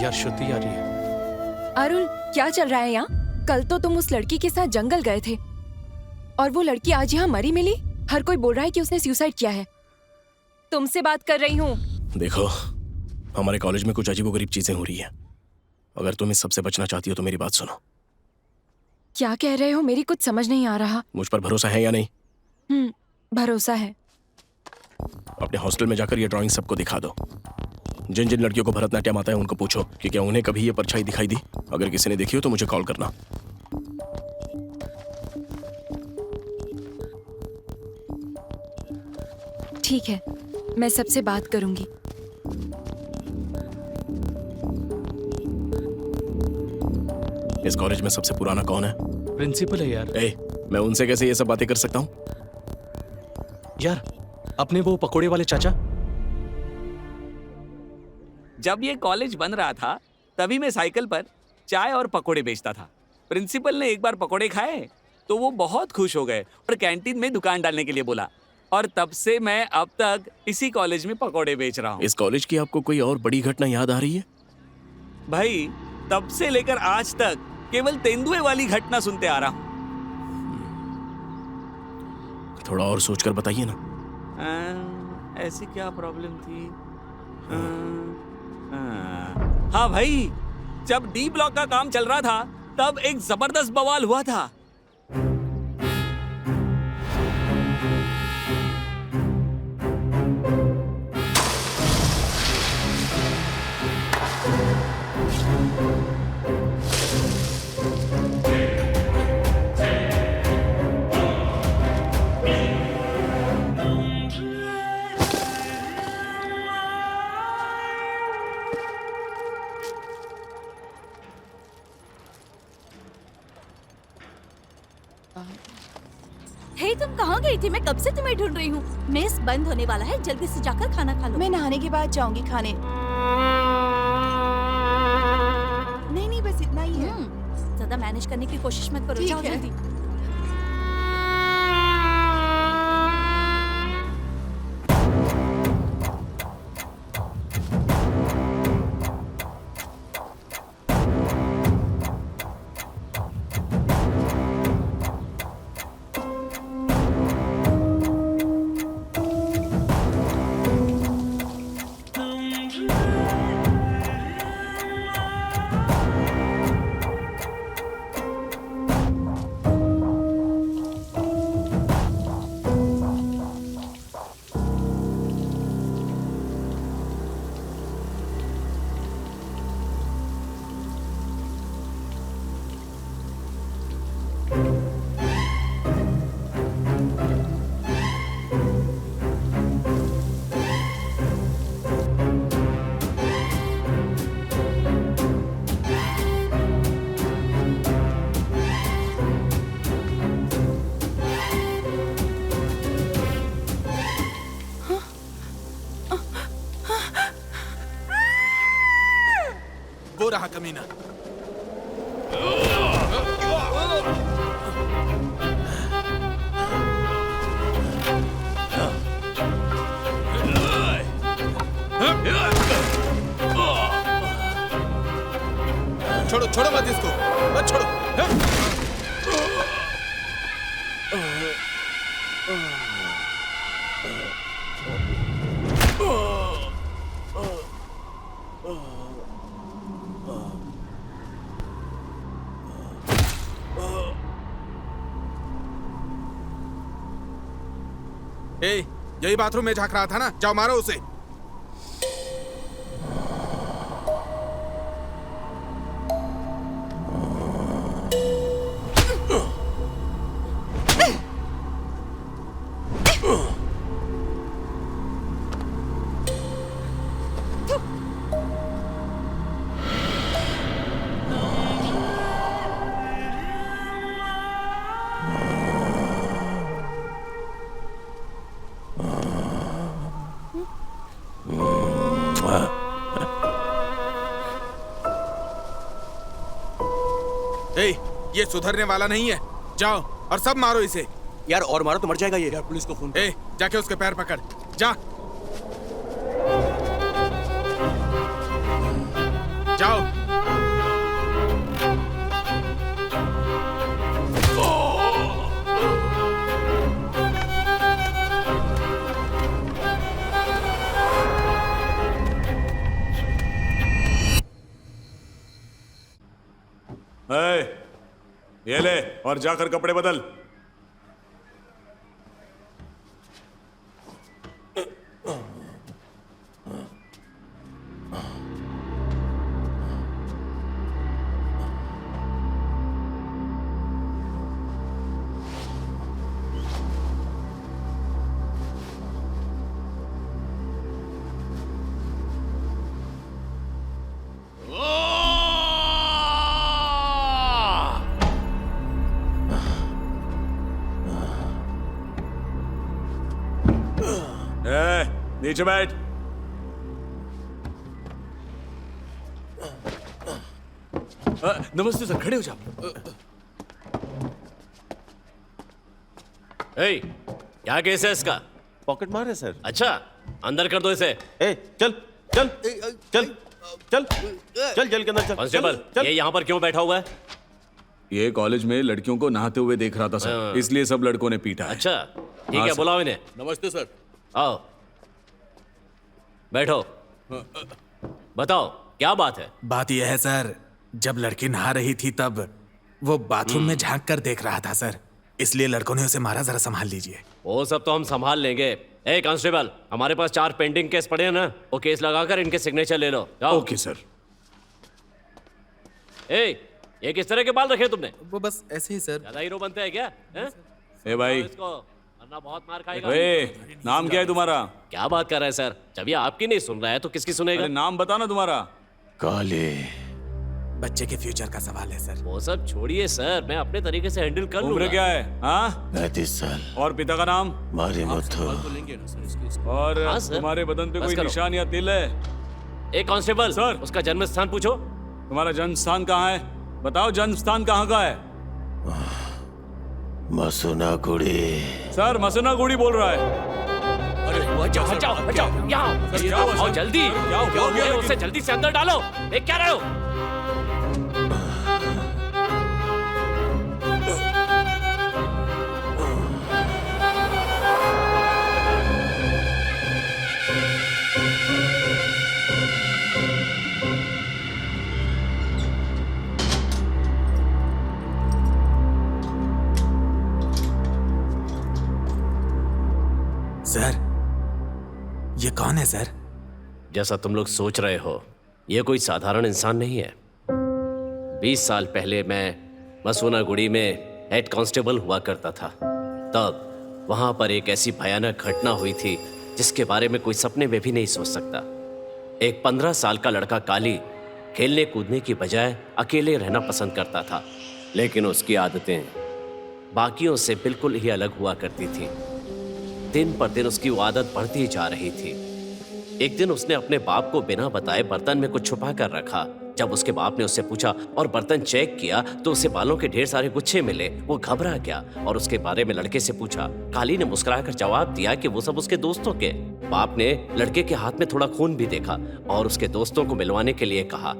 यार श्रुति आ रही है। अरुण, क्या चल रहा है यहाँ? कल तो तुम उस लड़की के साथ जंगल गए थे और वो लड़की आज यहाँ मरी मिली। हर कोई बोल रहा है कि उसने सुसाइड किया है। तुमसे बात कर रही हूँ। देखो, हमारे कॉलेज में कुछ अजीबोगरीब चीजें हो रही हैं। अगर तुम इस सबसे बचना चाहती हो तो मेरी बात सुनो। क्या कह रहे हो? मेरी कुछ समझ नहीं आ रहा। मुझ पर भरोसा है या नहीं? भरोसा है। अपने हॉस्टल में जाकर ये ड्राइंग सबको दिखा दो। जिन जिन लड़कियों को भरतनाट्यम आता है उनको पूछो कि क्या उन्हें कभी ये परछाई दिखाई दी। अगर किसी ने देखी हो तो मुझे कॉल करना। ठीक है, मैं सबसे बात करूंगी। इस कॉलेज में सबसे पुराना कौन है? प्रिंसिपल है यार। मैं उनसे कैसे ये सब बातें कर सकता हूँ? यार अपने वो पकोड़े वाले चाचा। जब ये कॉलेज बन रहा था तभी मैं साइकिल पर चाय और पकोड़े बेचता था। प्रिंसिपल ने एक बार पकोड़े खाए तो वो बहुत खुश हो गए और कैंटीन में दुकान डालने के लिए बोला, और तब से मैं अब तक इसी कॉलेज में पकोड़े बेच रहा हूँ। इस कॉलेज की आपको कोई और बड़ी घटना याद आ रही है? भाई तब से लेकर आज तक केवल तेंदुए वाली घटना सुनते आ रहा हूँ। थोड़ा और सोचकर बताइए ना। ऐसी क्या प्रॉब्लम थी? हाँ भाई, जब डी ब्लॉक का काम चल रहा था तब एक जबरदस्त बवाल हुआ था। हे, तुम कहाँ गई थी? मैं कब से तुम्हें ढूंढ रही हूँ। मेस बंद होने वाला है, जल्दी से जाकर खाना खा लो। मैं नहाने के बाद जाऊंगी खाने। नहीं नहीं, बस इतना ही है। ज्यादा मैनेज करने की कोशिश मत करो, जाओ जल्दी। वो रहा कमीना। छोड़ो छोड़ो मत इसको, मत छोड़ो। यही बाथरूम में झांक रहा था ना, जाओ मारो उसे। ये सुधरने वाला नहीं है, जाओ और सब मारो इसे। यार और मारो तो मर जाएगा ये। यार पुलिस को फोन। जाके उसके पैर पकड़, जा जाओ। ये ले और जाकर कपड़े बदल। नीचे बैठ। नमस्ते सर, खड़े हो जाओ। क्या केस है इसका? पॉकेट मार है सर। अच्छा, अंदर कर दो इसे। चल चल चल चल चल जेल के अंदर चल। कांस्टेबल, ये यहाँ पर क्यों बैठा हुआ है? ये कॉलेज में लड़कियों को नहाते हुए देख रहा था सर, इसलिए सब लड़कों ने पीटा है। अच्छा, ठीक है, बुलाओ इन्हें। नमस्ते सर। आओ, बैठो। बताओ क्या बात है? बात यह है सर, जब लड़की नहा रही थी तब वो बाथरूम में झांक कर देख रहा था सर, इसलिए लड़कों ने उसे मारा। जरा संभाल लीजिए। वो सब तो हम संभाल लेंगे। ए कांस्टेबल, हमारे पास 4 पेंडिंग केस पड़े हैं ना, वो केस लगाकर इनके सिग्नेचर ले लो। जाओ। Okay sir. ये किस तरह के बाल रखे तुमने? वो बस ऐसे ही सर। ज्यादा हीरो बनते हैं क्या? ए भाई, इसको वरना बहुत मार खाएगा। नाम क्या है तुम्हारा? क्या बात कर रहे हैं सर? जब ये आपकी नहीं सुन रहा है तो किसकी सुनेगा? नाम बताना तुम्हारा। काले। बच्चे के फ्यूचर का सवाल है सर। वो सब छोड़िए सर, मैं अपने तरीके से हैंडल कर लूंगा। उम्र क्या है? हाँ, 35 साल। और पिता का नाम? मारी मुथु। और हाँ, सर। तुम्हारे बदन पे बस कोई करो। निशान या तिल है? एक कांस्टेबल सर, उसका जन्म स्थान पूछो। तुम्हारा जन्म स्थान कहाँ है? बताओ, जन्म स्थान कहाँ का है? मसुनागुड़ी। सर, मसुनागुड़ी बोल रहा है। बचाओ बचाओ बचाओ, यहाँ आओ जल्दी। उसे जल्दी से अंदर डालो। देख क्या रहे हो? सर, ये कौन है सर? जैसा तुम लोग सोच रहे हो, ये कोई साधारण इंसान नहीं है। 20 साल पहले मैं मसूनागुड़ी में हेड कांस्टेबल हुआ करता था। तब वहां पर एक ऐसी भयानक घटना हुई थी जिसके बारे में कोई सपने में भी नहीं सोच सकता। एक 15 साल का लड़का काली खेलने कूदने की बजाय अकेले रहना पसंद करता था, लेकिन उसकी आदतें बाकियों से बिल्कुल ही अलग हुआ करती थी। दिन पर दिन उसकी वो आदत बढ़ती जा रही थी। एक दिन उसने अपने बाप को बिना बताए बर्तन में कुछ छुपा कर रखा। जब उसके बाप ने उससे पूछा और बर्तन चेक किया तो उसे बालों के ढेर सारे गुच्छे मिले। वो घबरा गया और उसके बारे में लड़के से पूछा। काली ने मुस्कुराकर जवाब दिया कि वो सब उसके दोस्तों के। बाप ने लड़के के हाथ में थोड़ा खून भी देखा और उसके दोस्तों को मिलवाने के लिए कहा।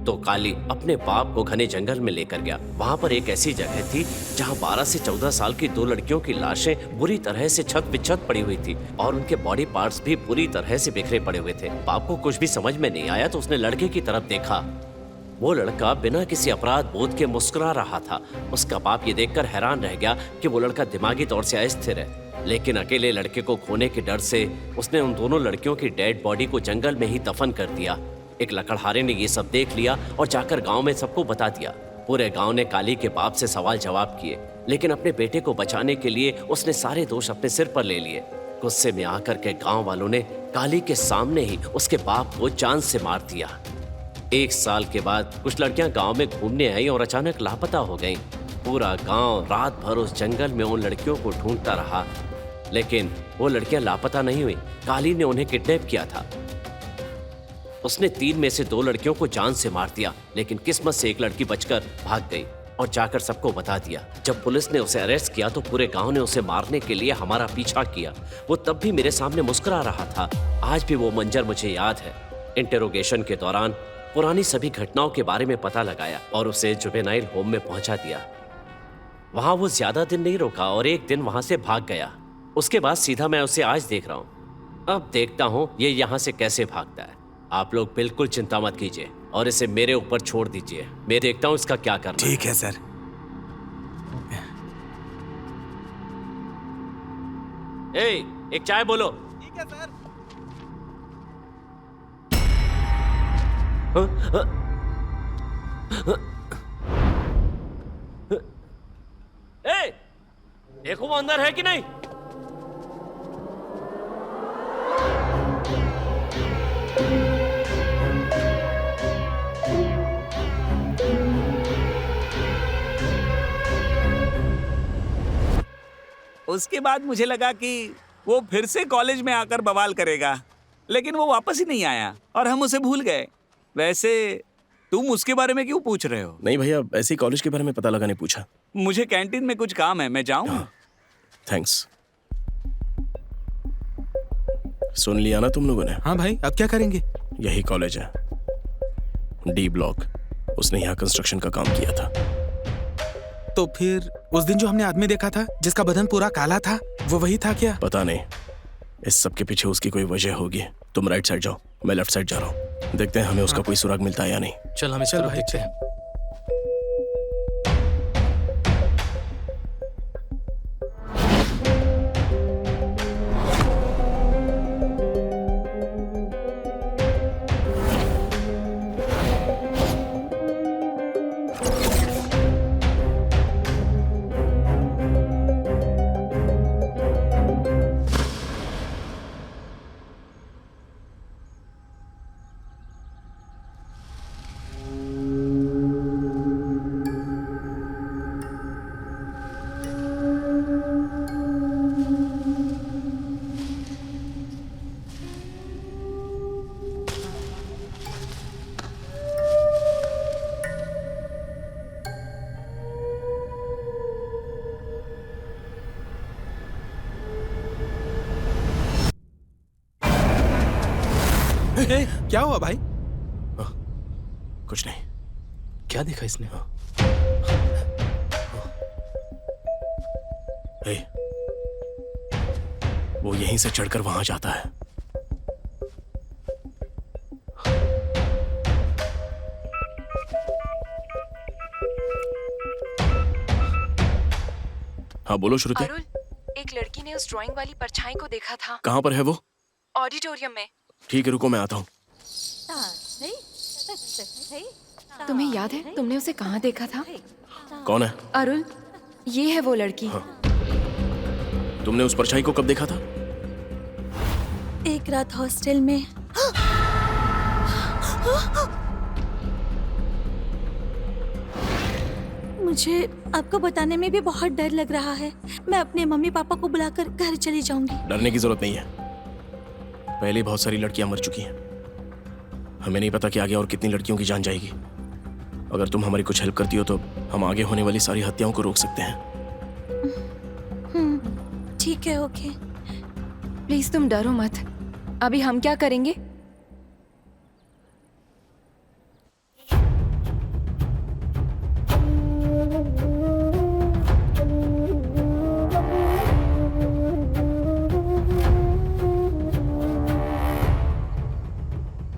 तो काली अपने बाप को घने जंगल में लेकर गया। वहां पर एक ऐसी जगह थी जहां 12 से 14 साल की 2 लड़कियों की लाशें बुरी तरह से छत बिछत पड़ी हुई थी और उनके बॉडी पार्ट्स भी बुरी तरह से बिखरे पड़े हुए थे। बाप को कुछ भी समझ में नहीं आया तो उसने लड़के की तरफ देखा। वो लड़का बिना किसी अपराध बोध के मुस्कुरा रहा था। उसका बाप ये देखकर हैरान रह गया कि वो लड़का दिमागी तौर से अस्थिर है, लेकिन अकेले लड़के को खोने के डर से उसने उन दोनों लड़कियों की डेड बॉडी को जंगल में ही दफन कर दिया। एक लकड़हारे ने ये सब देख लिया और जाकर गांव में सबको बता दिया। पूरे गांव ने काली के बाप से सवाल जवाब किए, लेकिन अपने बेटे को बचाने के लिए उसने सारे दोष अपने सिर पर ले लिए। गुस्से में आकर के गांव वालों ने काली के सामने ही उसके बाप को जान से मार दिया। 1 साल के बाद कुछ लड़कियां गांव में घूमने आई और अचानक लापता हो गईं। पूरा गांव रात भर उस जंगल में उन लड़कियों को ढूंढता रहा, लेकिन वो लड़कियां लापता नहीं हुई। काली ने उन्हें किडनैप किया था। उसने 3 में से 2 लड़कियों को जान से मार दिया, लेकिन किस्मत से एक लड़की बचकर भाग गई और जाकर सबको बता दिया। जब पुलिस ने उसे अरेस्ट किया तो पूरे गांव ने उसे मारने के लिए हमारा पीछा किया। वो तब भी मेरे सामने मुस्कुरा रहा था। आज भी वो मंजर मुझे याद है। इंटेरोगेशन के दौरान पुरानी सभी घटनाओं के बारे में पता लगाया और उसे जुवेनाइल होम में पहुंचा दिया। वहां वो ज्यादा दिन नहीं रुका और एक दिन वहां से भाग गया। उसके बाद सीधा मैं उसे आज देख रहा हूं। अब देखता हूं ये यहां से कैसे भागता है। आप लोग बिल्कुल चिंता मत कीजिए और इसे मेरे ऊपर छोड़ दीजिए। मैं देखता हूं इसका क्या करना। ठीक है सर। एक चाय बोलो। ठीक है सर। देखो वो अंदर है कि नहीं। उसके बाद मुझे लगा कि वो फिर से कॉलेज में आकर बवाल करेगा, लेकिन वो वापस ही नहीं आया और हम उसे भूल गए। वैसे तुम उसके बारे में क्यों पूछ रहे हो? नहीं भैया, ऐसे ही कॉलेज के बारे में पता लगाने पूछा। मुझे कैंटीन में कुछ काम है, मैं जाऊं? थैंक्स। सुन लिया ना तुम लोगों ने? हाँ भाई, अब क्या करेंगे? यही कॉलेज है, डी ब्लॉक। उसने यहाँ कंस्ट्रक्शन का काम किया था। तो फिर उस दिन जो हमने आदमी देखा था जिसका बदन पूरा काला था, वो वही था क्या? पता नहीं, इस सब के पीछे उसकी कोई वजह होगी। तुम राइट साइड जाओ, मैं लेफ्ट साइड जा रहा हूँ। देखते हैं हमें उसका कोई सुराग मिलता है या नहीं। चल हम इस तरफ देखते हैं। क्या हुआ भाई? कुछ नहीं। क्या देखा इसने? वो यहीं से चढ़कर वहां जाता है। हाँ बोलो श्रुति। अरुण, एक लड़की ने उस ड्राइंग वाली परछाई को देखा था। कहाँ पर है वो? ऑडिटोरियम में। ठीक है, रुको मैं आता हूँ। तुम्हें याद है तुमने उसे कहाँ देखा था? कौन है? अरुण, ये है वो लड़की। हाँ। तुमने उस परछाई को कब देखा था? एक रात हॉस्टल में। मुझे आपको बताने में भी बहुत डर लग रहा है। मैं अपने मम्मी पापा को बुलाकर घर चली जाऊंगी। डरने की जरूरत नहीं है, पहले बहुत सारी लड़कियां मर चुकी हैं। हमें नहीं पता कि आगे और कितनी लड़कियों की जान जाएगी। अगर तुम हमारी कुछ हेल्प करती हो तो हम आगे होने वाली सारी हत्याओं को रोक सकते हैं। ठीक है, ओके। प्लीज तुम डरो मत। अभी हम क्या करेंगे?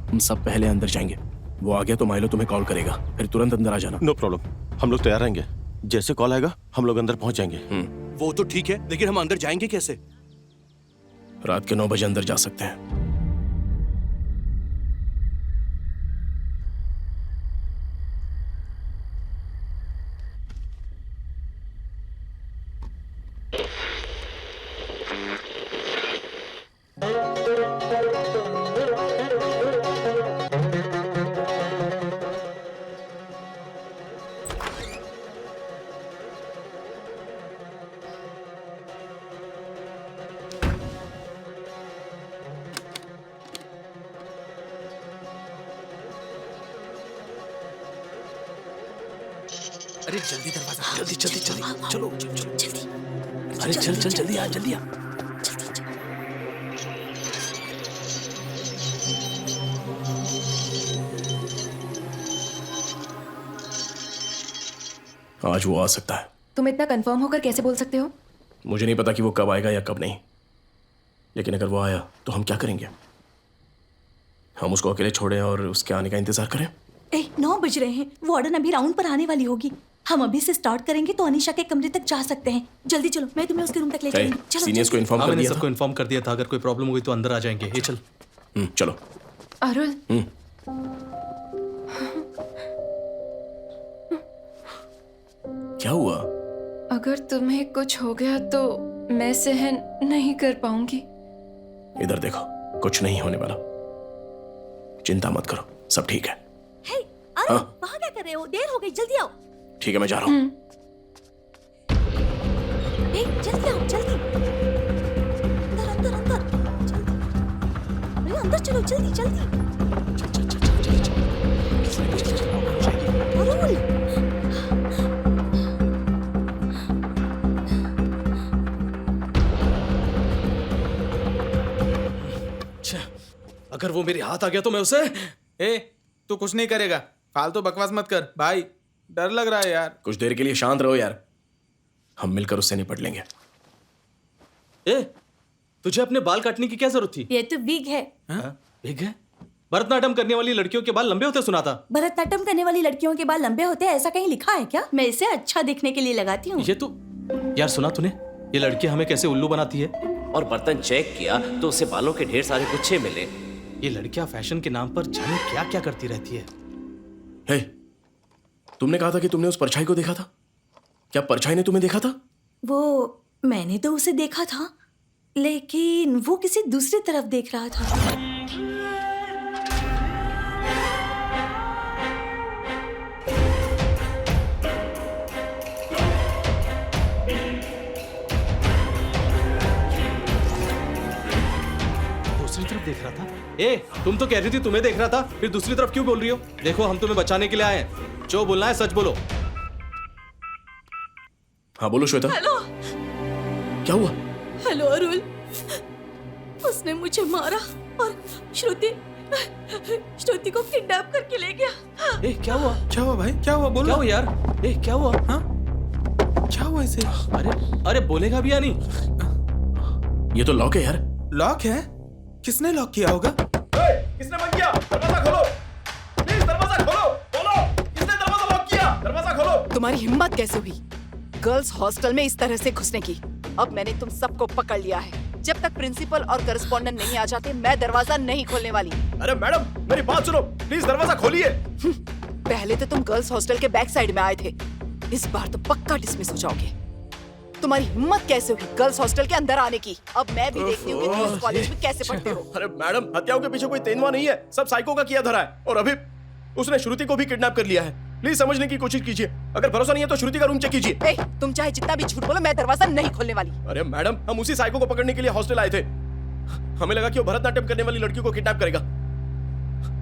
हम सब पहले अंदर जाएंगे। वो आ गया तो माइलो तुम्हें कॉल करेगा, फिर तुरंत अंदर आ जाना। नो प्रॉब्लम, हम लोग तैयार रहेंगे। जैसे कॉल आएगा हम लोग अंदर पहुंच जाएंगे। वो तो ठीक है, लेकिन हम अंदर जाएंगे कैसे? रात के 9 बजे अंदर जा सकते हैं। अरे जल्दी दरवाजा, जल्दी जल्दी जल्दी, चलो जल्दी। अरे चल चल जल्दी आ, जल्दी आ। आज वो आ सकता है। तुम इतना कंफर्म होकर कैसे बोल सकते हो? मुझे नहीं पता कि वो कब आएगा या कब नहीं, लेकिन अगर वो आया तो हम क्या करेंगे? हम उसको अकेले छोड़ें और उसके आने का इंतजार करें? 9 बज रहे हैं, वार्डन अभी राउंड पर आने वाली होगी। हम अभी से स्टार्ट करेंगे तो अनीशा के कमरे तक जा सकते हैं। जल्दी चलो, मैं तुम्हें उसके रूम तक ले जाऊंगी। चलो सीनियर्स को इन्फॉर्म कर दिया था। सबको इन्फॉर्म कर दिया था, अगर कोई प्रॉब्लम हुई तो अंदर आ जाएंगे। ये चल। चलो। अरुण, क्या हुआ? अगर तुम्हें कुछ हो गया तो मैं सहन नहीं कर पाऊंगी। इधर देखो, कुछ नहीं होने वाला, चिंता मत करो, सब ठीक है। अरे वहाँ क्या कर रहे हो? देर हो गई, जल्दी आओ। ठीक है, मैं जा रहा हूँ। जल्दी आओ, जल्दी। अंदर अंदर अंदर, अंदर चलो जल्दी जल्दी। अरुण अगर वो मेरे हाथ आ गया तो मैं उसे ए तू कुछ नहीं करेगा, फालतू बकवास मत कर भाई, डर लग रहा है यार। कुछ देर के लिए शांत रहो यार, हम मिलकर उससे निपट लेंगे। ए तुझे अपने बाल काटने की क्या जरूरत थी? ये तो विग है। विग है? भरतनाट्यम करने वाली लड़कियों के बाल लंबे होते सुना था। भरतनाट्यम करने वाली लड़कियों के बाल लंबे होते हैं ऐसा कहीं लिखा है क्या? मैं इसे अच्छा दिखने के लिए लगाती हूँ। ये तो यार सुना तूने, ये लड़की हमें कैसे उल्लू बनाती है। और बर्तन चेक किया तो उसे बालों के ढेर सारे गुच्छे मिले। ये लड़कियां फैशन के नाम पर जाने क्या क्या करती रहती है। हे, तुमने कहा था कि तुमने उस परछाई को देखा था, क्या परछाई ने तुम्हें देखा था? वो मैंने तो उसे देखा था, लेकिन वो किसी दूसरी तरफ देख रहा था। दूसरी तरफ देख रहा था? ए, तुम तो कह रही थी तुम्हें देख रहा था, फिर दूसरी तरफ क्यों बोल रही हो? देखो हम तुम्हें बचाने के लिए आए हैं, जो बोलना है सच बोलो। हाँ बोलो श्वेता। हेलो। क्या हुआ? हेलो अरुण, उसने मुझे मारा और श्रुति को किडनैप करके ले गया। ए, क्या हुआ? क्या हुआ भाई, क्या हुआ बोलो। क्या हुआ यार? ए, क्या हुआ? हाँ क्या हुआ इसे? अरे बोलेगा भी या नहीं? ये तो लॉक है यार। लॉक है? किसने लॉक किया होगा? किसने बंद किया? दरवाजा खोलो प्लीज, दरवाजा खोलो, बोलो किसने दरवाजा लॉक किया? दरवाजा खोलो। तुम्हारी हिम्मत कैसे हुई गर्ल्स हॉस्टल में इस तरह से घुसने की? अब मैंने तुम सबको पकड़ लिया है। जब तक प्रिंसिपल और करस्पॉन्डेंट नहीं आ जाते मैं दरवाजा नहीं खोलने वाली। अरे मैडम मेरी बात सुनो, प्लीज दरवाजा खोलिए। पहले तो तुम गर्ल्स हॉस्टल के बैक साइड में आए थे, इस बार तो पक्का डिसमिस हो जाओगे। तुम्हारी हिम्मत कैसे हुई गर्ल्स हॉस्टल के अंदर आने की? अब मैं भी देखती हूँ कि तुम इस कॉलेज में कैसे पढ़ते हो। अरे मैडम, हत्याओं के पीछे कोई तेंदुआ नहीं है, सब साइको का किया धरा है। और अभी उसने श्रुति को भी किडनैप कर लिया है। प्लीज समझने की कोशिश कीजिए, अगर भरोसा नहीं है तो श्रुति का रूम चेक कीजिए। तुम चाहे जितना भी झूठ बोलो, मैं दरवाजा नहीं खोलने वाली। अरे मैडम, हम उसी साइको को पकड़ने के लिए हॉस्टल आए थे। हमें लगा कि वो भरतनाट्यम करने वाली लड़कियों को किडनैप करेगा,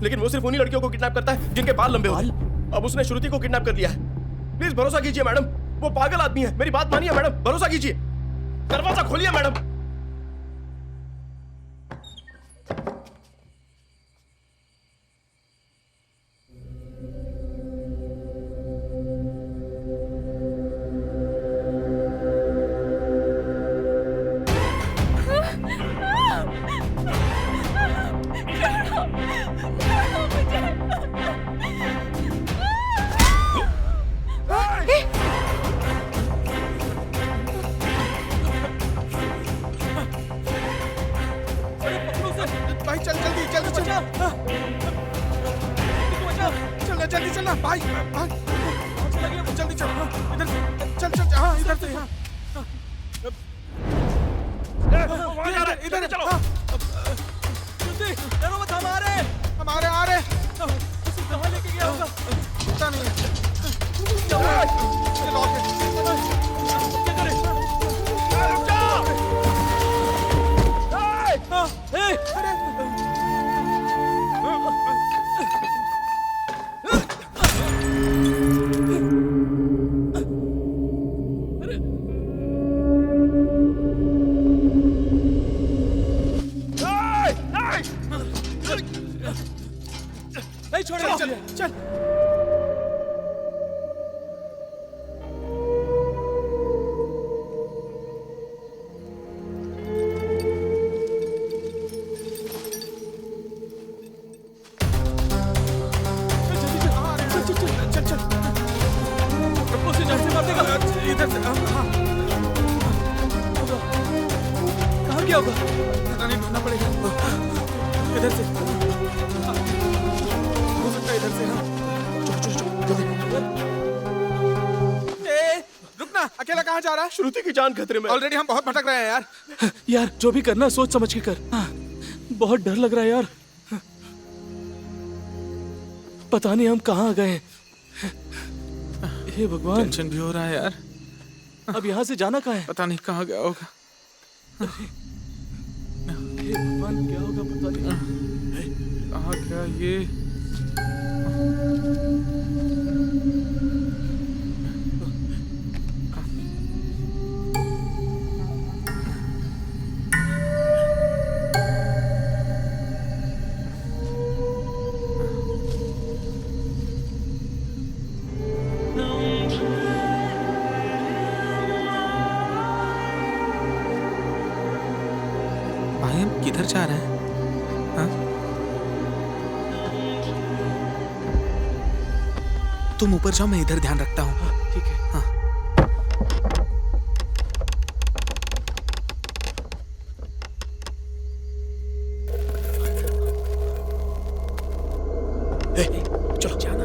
लेकिन वो सिर्फ उन्हीं लड़कियों को किडनैप करता है जिनके बाल लंबे होते हैं। अब उसने श्रुति को किडनैप कर लिया है। प्लीज भरोसा कीजिए मैडम, वो पागल आदमी है। मेरी बात मानिए मैडम, भरोसा कीजिए। दरवाजा खोलिए मैडम। भाई चल जल्दी जल्दी चल, चलना जल्दी चलना भाई भाई, जल्दी चल, इधर चल चल, हाँ इधर से, हाँ इधर चलो। हमारे आ रहे कहाँ लेके गया होगा पता नहीं है। नहीं छोड़ेगा, चल चल। कहाँ गया होगा? ढूंढना पड़ेगा इधर से, हो सकता है इधर से। हाँ रुकना, अकेला कहाँ जा रहा है? श्रुति की जान खतरे में। ऑलरेडी हम बहुत भटक रहे हैं यार। यार जो भी करना सोच समझ के कर। बहुत डर लग रहा है यार, पता नहीं हम कहाँ आ गए। हे भगवान, टेंशन भी हो रहा है यार। अब यहाँ से जाना कहाँ है? पता नहीं कहाँ गया होगा। हे भगवान, क्या होगा पता नहीं। आ गया ये। भाई हम किधर जा रहे हैं? हाँ? तुम ऊपर जाओ, मैं इधर ध्यान रखता हूँ। ठीक है। हाँ। चलो जाना,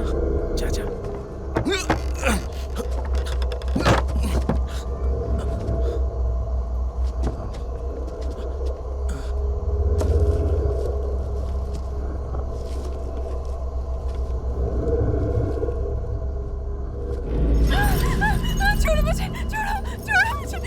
जा जा। छोड़ो मुझे, छोड़ो मुझे।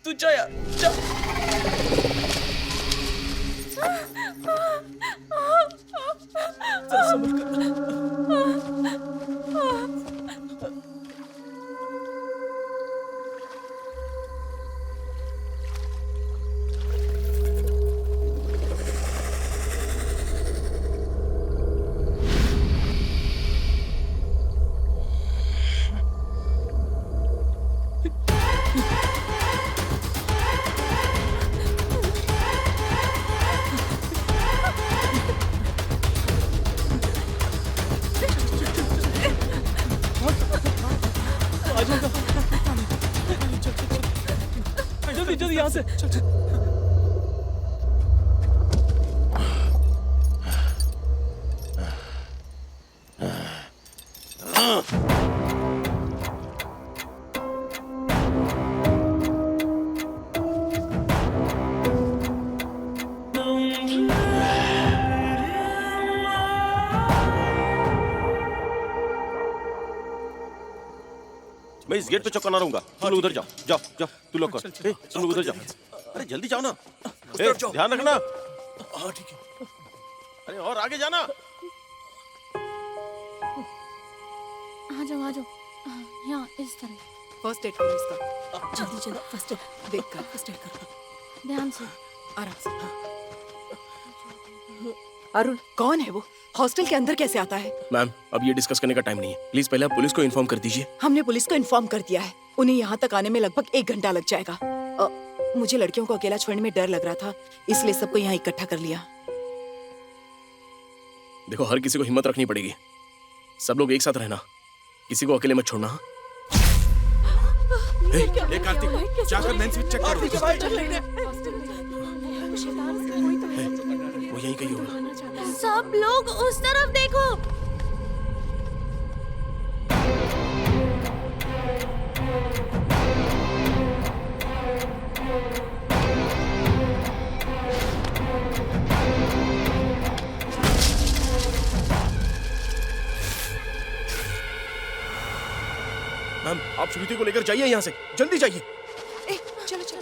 तू जा यार, जा। जरा सब्र कर। जल्दी जल्दी यहाँ से। मैं इस गेट पे चौकन्ना रहूंगा। तुम लोग उधर जाओ, जाओ जाओ, तू लोग कर। ए, तुम लोग उधर जाओ। अरे जल्दी जाओ ना। ए, ध्यान रखना। हाँ ठीक है। अरे और आगे जाना। आ जाओ यहाँ इस तरह। फर्स्ट एड करो इसका। जल्दी जल्दी फर्स्ट एड देख कर फर्स्ट एड कर। ध्यान से, आराम से। अरुण कौन है वो? हॉस्टल के अंदर कैसे आता है? मैम अब ये डिस्कस करने का टाइम नहीं है, प्लीज पहले आप पुलिस को इन्फॉर्म कर दीजिए। हमने पुलिस को इन्फॉर्म कर दिया है। उन्हें यहाँ तक आने में लगभग 1 घंटा लग जाएगा। मुझे लड़कियों को अकेला छोड़ने में डर लग रहा था, इसलिए सबको यहाँ इकट्ठा कर लिया। देखो हर किसी को हिम्मत रखनी पड़ेगी, सब लोग एक साथ रहना, किसी को अकेले मत छोड़ना। कार्तिक जाकर मेन स्विच चेक करो। वो यहीं कहीं होगा। सब लोग उस तरफ देखो। मैम आप श्रुति को लेकर जाइए यहाँ से, जल्दी जाइए। चलो चलो।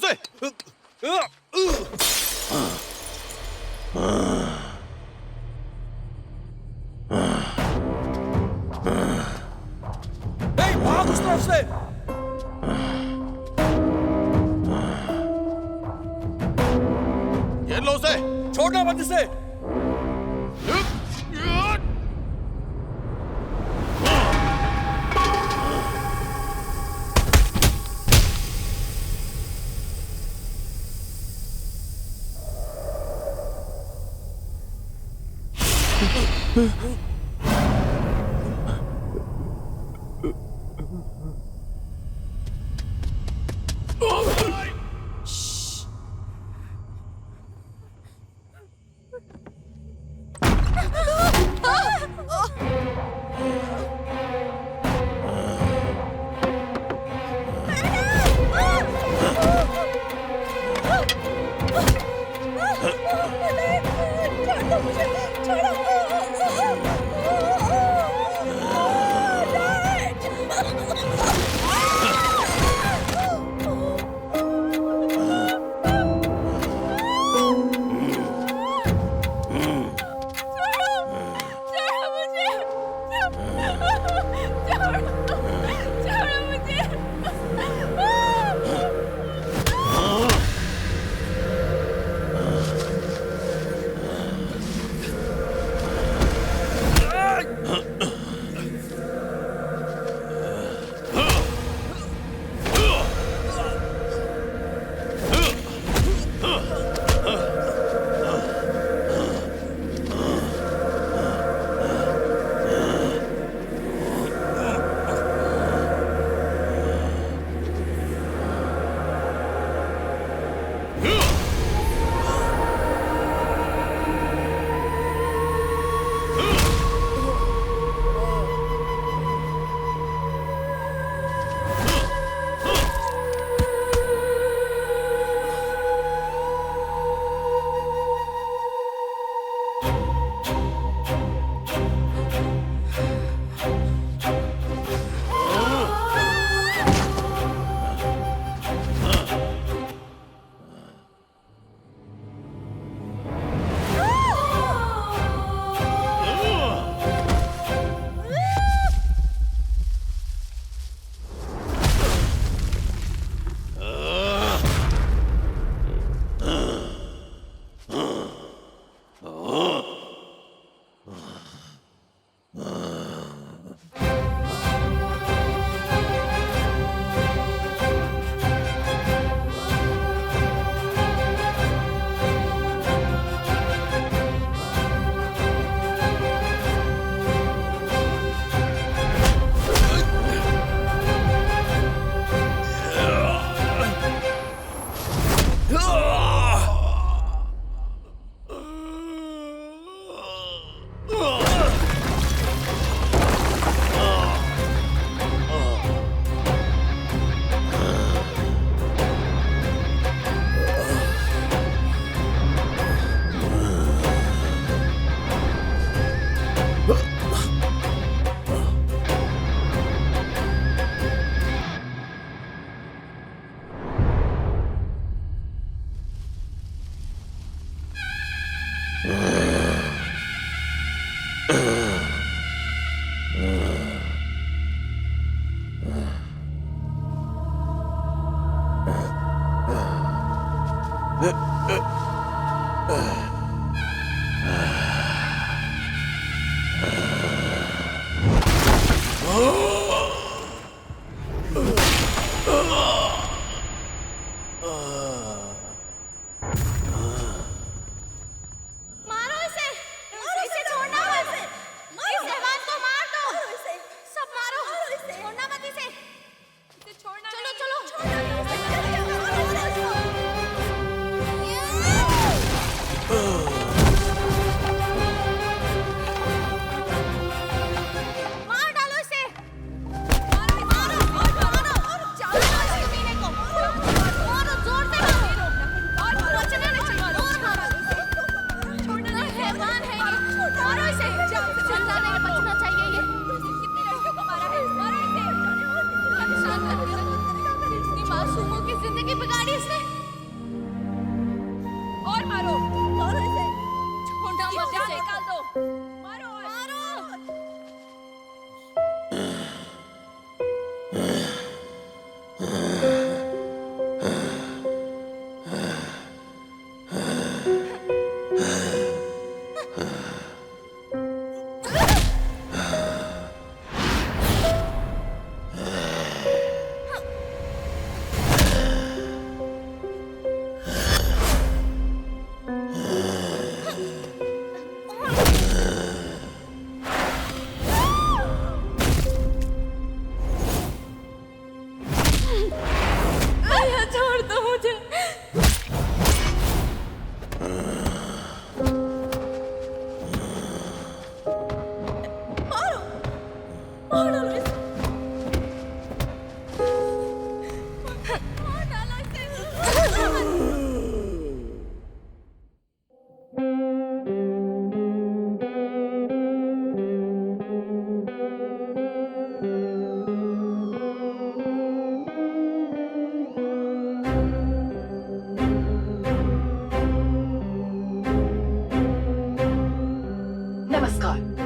उसे। भाग उस तरफ से। ये लो उसे, छोड़ना मत इसे।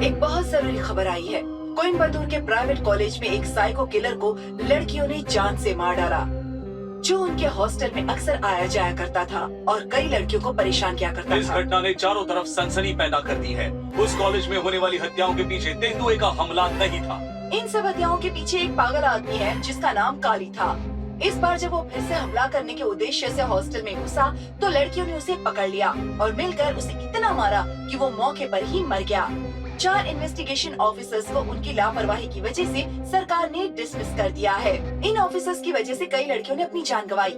एक बहुत जरूरी खबर आई है। कोयम्बतूर के प्राइवेट कॉलेज में एक साइको किलर को लड़कियों ने जान से मार डाला, जो उनके हॉस्टल में अक्सर आया जाया करता था और कई लड़कियों को परेशान किया करता इस था। घटना ने चारों तरफ सनसनी पैदा कर दी है। उस कॉलेज में होने वाली हत्याओं के पीछे तेंदुए का हमला नहीं था। इन सब हत्याओं के पीछे एक पागल आदमी है जिसका नाम काली था। इस बार जब वो फिर से हमला करने के उद्देश्य से हॉस्टल में घुसा तो लड़कियों ने उसे पकड़ लिया और मिलकर उसे इतना मारा कि वो मौके पर ही मर गया। 4 इन्वेस्टिगेशन ऑफिसर्स को उनकी लापरवाही की वजह से सरकार ने डिसमिस कर दिया है। इन ऑफिसर्स की वजह से कई लड़कियों ने अपनी जान गंवाई।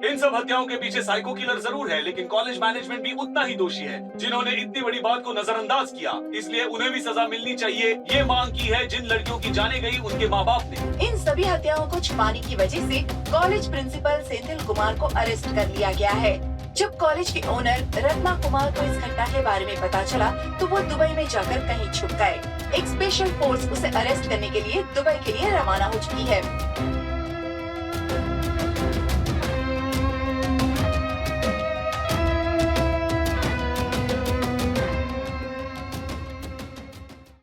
इन सब हत्याओं के पीछे साइको किलर जरूर है, लेकिन कॉलेज मैनेजमेंट भी उतना ही दोषी है, जिन्होंने इतनी बड़ी बात को नजरअंदाज किया। इसलिए उन्हें भी सजा मिलनी चाहिए, ये मांग की है जिन लड़कियों की जाने गई उनके माँ बाप ने। इन सभी हत्याओं को छुपाने की वजह से कॉलेज प्रिंसिपल सेंथिल कुमार को अरेस्ट कर लिया गया है। जब कॉलेज के ओनर रत्ना कुमार को इस घटना के बारे में पता चला तो वो दुबई में जाकर कहीं छुप गए। एक स्पेशल फोर्स उसे अरेस्ट करने के लिए दुबई के लिए रवाना हो चुकी है।